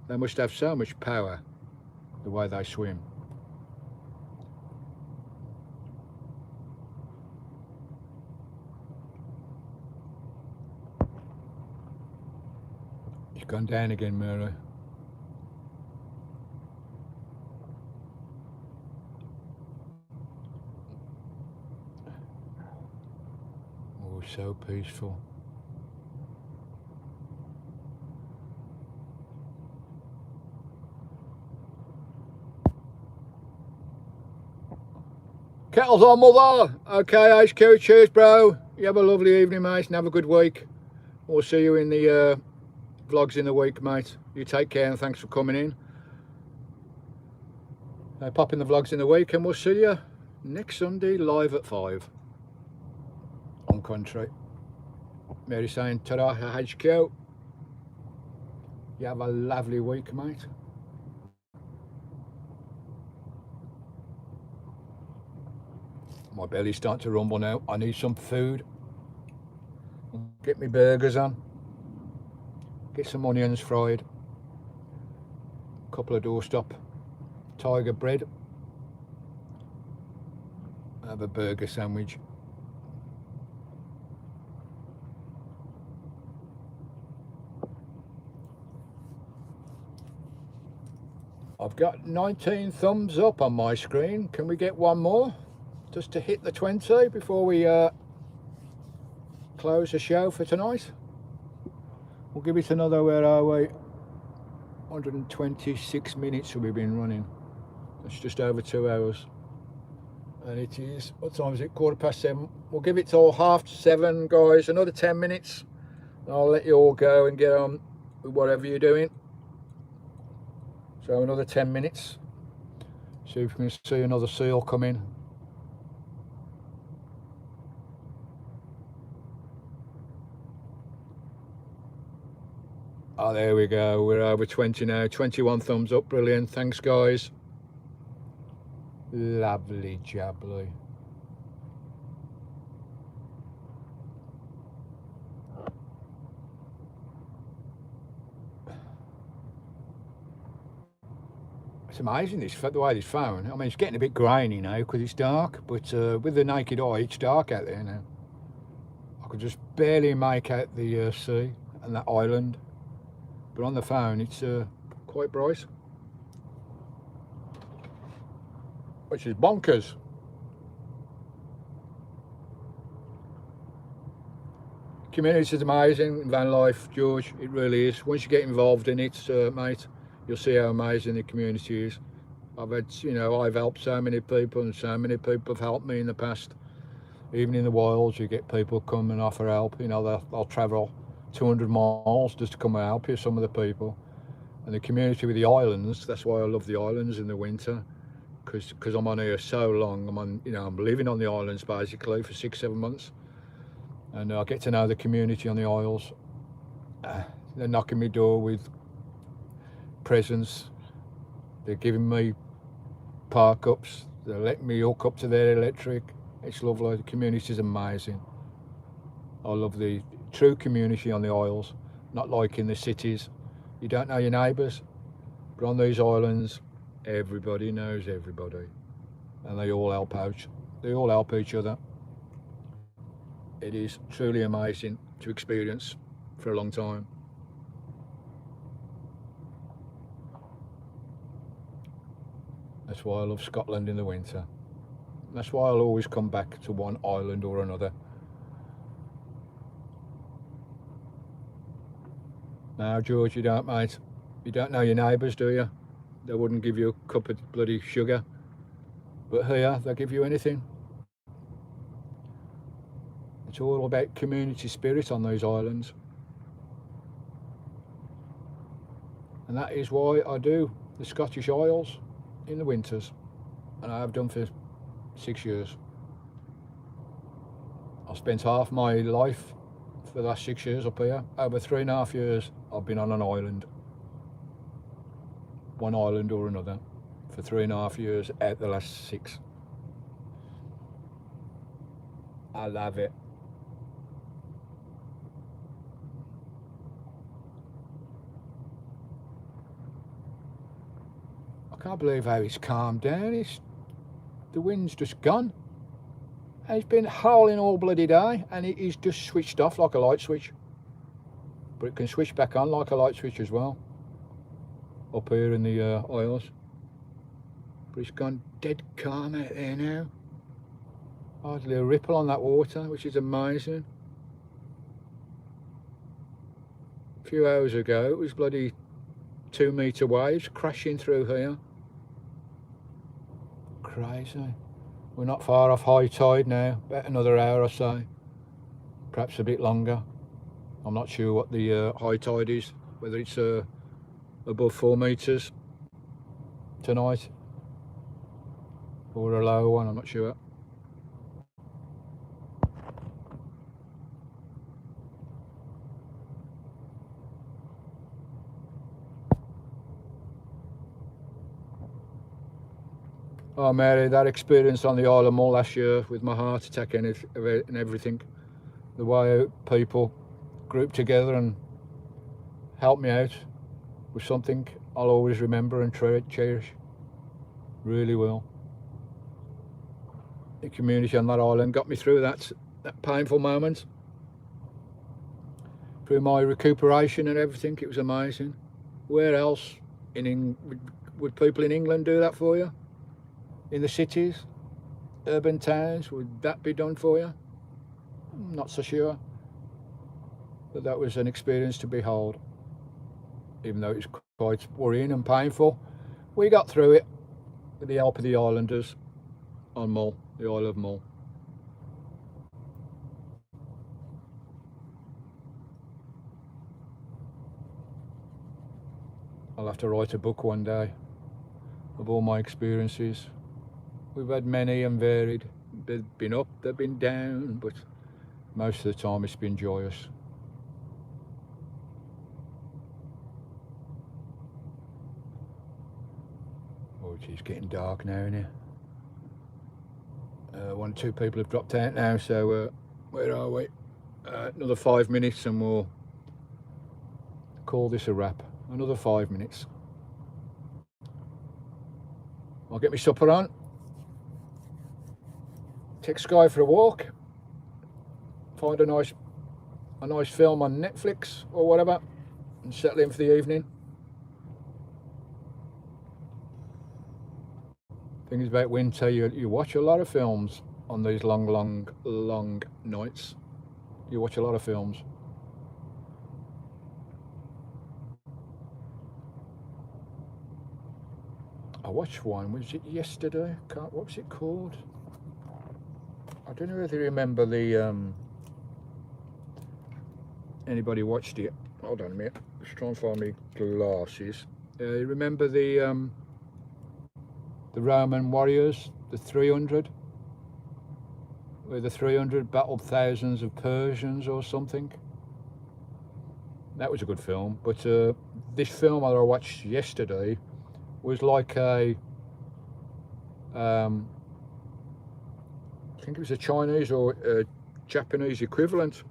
They must have so much power the way they swim. It's gone down again, Mary. Oh, so peaceful. Kettle's on, mother. Okay, HQ, cheers, bro. You have a lovely evening, mate, and have a good week. We'll see you in the vlogs in the week, mate. You take care, and thanks for coming in. Pop in the vlogs in the week, and we'll see you next Sunday live at 5 on Country. Mary saying ta-ra, HQ. You have a lovely week, mate. My belly's starting to rumble now. I need some food. Get me burgers on. Get some onions fried. A couple of doorstop tiger bread. Have a burger sandwich. I've got 19 thumbs up on my screen. Can we get one more? Just to hit the 20 before we close the show for tonight. We'll give it another, where are we? 126 minutes we've been running. That's just over 2 hours. And it is, what time is it? 7:15. We'll give it till 7:30, guys. Another 10 minutes. And I'll let you all go and get on with whatever you're doing. So another 10 minutes. See if we can see another seal come in. Oh, there we go. We're over 20 now. 21 thumbs up. Brilliant. Thanks, guys. Lovely jubbly. It's amazing the way this phone. I mean, it's getting a bit grainy now because it's dark, but with the naked eye, it's dark out there now. I could just barely make out the sea and that island, but on the phone, it's quite bright, which is bonkers. Community is amazing, van life, George. It really is. Once you get involved in it, mate, you'll see how amazing the community is. I've helped so many people, and so many people have helped me in the past. Even in the wilds, you get people come and offer help. They'll travel 200 miles just to come and help you, some of the people. And the community with the islands, that's why I love the islands in the winter, because I'm on here so long. I'm living on the islands basically for 6-7 months. And I get to know the community on the isles. They're knocking me door with presents. They're giving me park ups. They're letting me hook up to their electric. It's lovely. The community is amazing. I love the true community on the isles, not like in the cities. You don't know your neighbours, but on these islands, everybody knows everybody, and they all help out. They all help each other. It is truly amazing to experience for a long time. That's why I love Scotland in the winter. That's why I'll always come back to one island or another. Now, George, you don't, mate. You don't know your neighbours, do you? They wouldn't give you a cup of bloody sugar. But here, they'll give you anything. It's all about community spirit on those islands. And that is why I do the Scottish Isles in the winters. And I have done for 6 years. I've spent half my life for the last 6 years up here. Over 3.5 years I've been on an island. One island or another. For 3.5 years out the last 6. I love it. I can't believe how it's calmed down. The wind's just gone. And it's been howling all bloody day, and it is just switched off like a light switch. But it can switch back on like a light switch as well. Up here in the Isles. But it's gone dead calm out there now. Hardly a ripple on that water, which is amazing. A few hours ago, it was bloody 2-metre waves crashing through here. Crazy. We're not far off high tide now, about another hour or so, perhaps a bit longer. I'm not sure what the high tide is, whether it's above 4 metres tonight or a low one, I'm not sure. Oh, Mary, that experience on the Isle of Mull last year with my heart attack and everything, the way people grouped together and helped me out was something I'll always remember and cherish. Really will. The community on that island got me through that painful moment. Through my recuperation and everything, it was amazing. Where else would people in England do that for you? In the cities, urban towns, would that be done for you? I'm not so sure. But that was an experience to behold, even though it was quite worrying and painful. We got through it with the help of the islanders on Mull, the Isle of Mull. I'll have to write a book one day of all my experiences. We've had many and varied. They've been up, they've been down, but most of the time it's been joyous. Oh, it's getting dark now, isn't it? One or two people have dropped out now, so where are we? Another 5 minutes and we'll call this a wrap. Another 5 minutes. I'll get my supper on, take Sky for a walk, find a nice film on Netflix or whatever, and settle in for the evening. Thing is about winter, you watch a lot of films on these long nights. You watch a lot of films. I watched one, was it yesterday? What was it called? I don't know whether you remember the anybody watched it. Hold on a minute, let's try and find my glasses. You remember the Roman warriors, the 300, where the 300 battled thousands of Persians or something? That was a good film, but this film that I watched yesterday was like a I think it was a Chinese or a Japanese equivalent.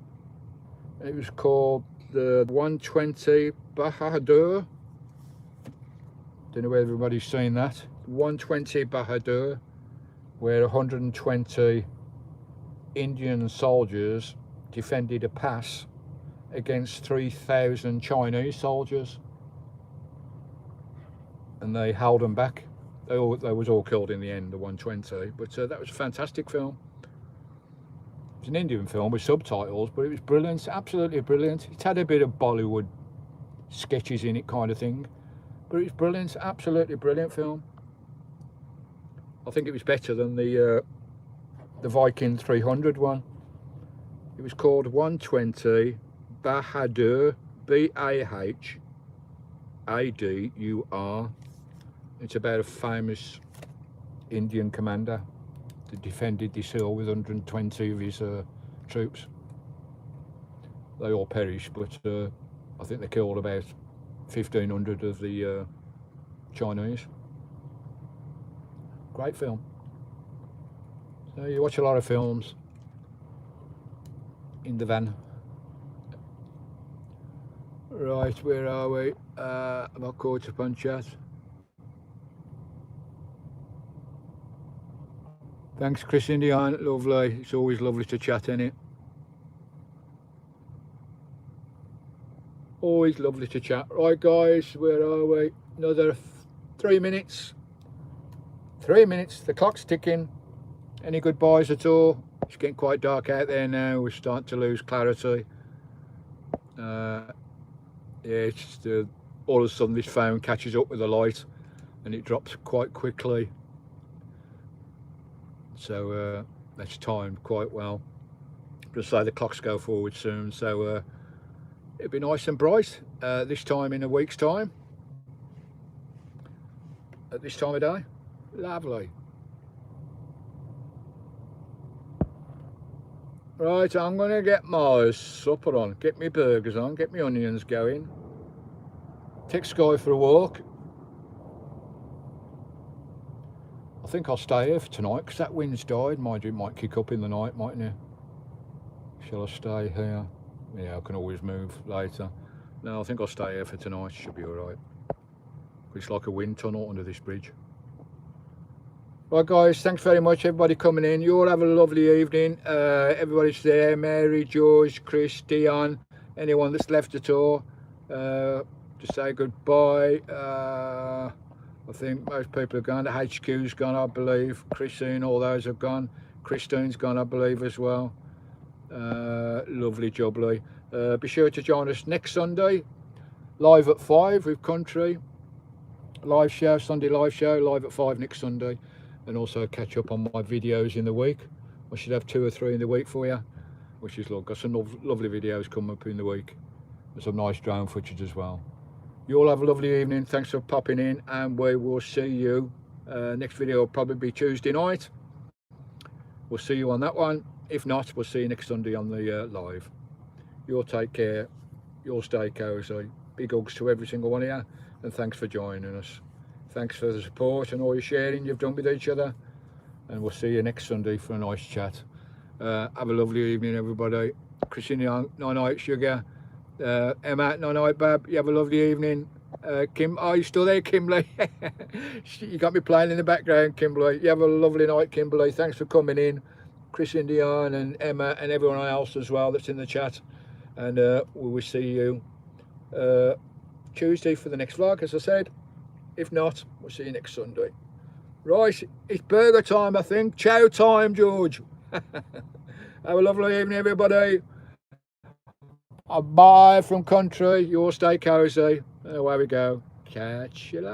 It was called the 120 Bahadur. Don't know whether everybody's seen that. 120 Bahadur, where 120 Indian soldiers defended a pass against 3,000 Chinese soldiers, and they held them back. They was all killed in the end, the 120. But that was a fantastic film. It was an Indian film with subtitles, but it was brilliant, absolutely brilliant. It had a bit of Bollywood sketches in it, kind of thing, but it was brilliant, absolutely brilliant film. I think it was better than the Viking 300 one. It was called 120 Bahadur, Bahadur. It's about a famous Indian commander that defended this hill with 120 of his troops. They all perished, but I think they killed about 1,500 of the Chinese. Great film. So you watch a lot of films in the van. Right, where are we? About quarter upon chat. Thanks, Chris Indian. Lovely. It's always lovely to chat, isn't it? Always lovely to chat. Right, guys, where are we? Another 3 minutes. 3 minutes. The clock's ticking. Any goodbyes at all? It's getting quite dark out there now. We're starting to lose clarity. Yeah, it's just all of a sudden this phone catches up with the light and it drops quite quickly. So that's timed quite well. Just say the clocks go forward soon, so it'll be nice and bright this time in a week's time. At this time of day, lovely. Right, I'm gonna get my supper on, get my burgers on, get my onions going. Take Sky for a walk. I think I'll stay here for tonight because that wind's died. Mind you, it might kick up in the night, mightn't it? Shall I stay here? Yeah, I can always move later. No, I think I'll stay here for tonight. Should be all right. It's like a wind tunnel under this bridge. Right, guys, thanks very much, everybody coming in. You all have a lovely evening. Everybody's there. Mary, George, Chris, Dion, anyone that's left at all. Just say goodbye. I think most people have gone. The HQ's gone, I believe. Christine, all those have gone. Christine's gone, I believe, as well. Lovely jubbly. Be sure to join us next Sunday live at 5 with Country. Live show, Sunday live show, live at 5 next Sunday. And also catch up on my videos in the week. I should have 2 or 3 in the week for you, which is got some lovely videos coming up in the week. There's some nice drone footage as well. You all have a lovely evening. Thanks for popping in, and we will see you. Next video will probably be Tuesday night. We'll see you on that one. If not, we'll see you next Sunday on the live. You'll take care. You'll stay cozy. Big hugs to every single one of you, and thanks for joining us. Thanks for the support and all your sharing you've done with each other, and we'll see you next Sunday for a nice chat. Have a lovely evening, everybody. Christina, night sugar. Emma, night Bab. You have a lovely evening. Kim, are you still there, Kimberly? You got me playing in the background, Kimberly. You have a lovely night, Kimberly. Thanks for coming in. Chris Indian and Emma and everyone else as well that's in the chat. And we will see you Tuesday for the next vlog, as I said. If not, we'll see you next Sunday. Right, it's burger time, I think. Chow time, George. Have a lovely evening, everybody. Bye from Country. You all stay cozy. Away we go. Catch you later.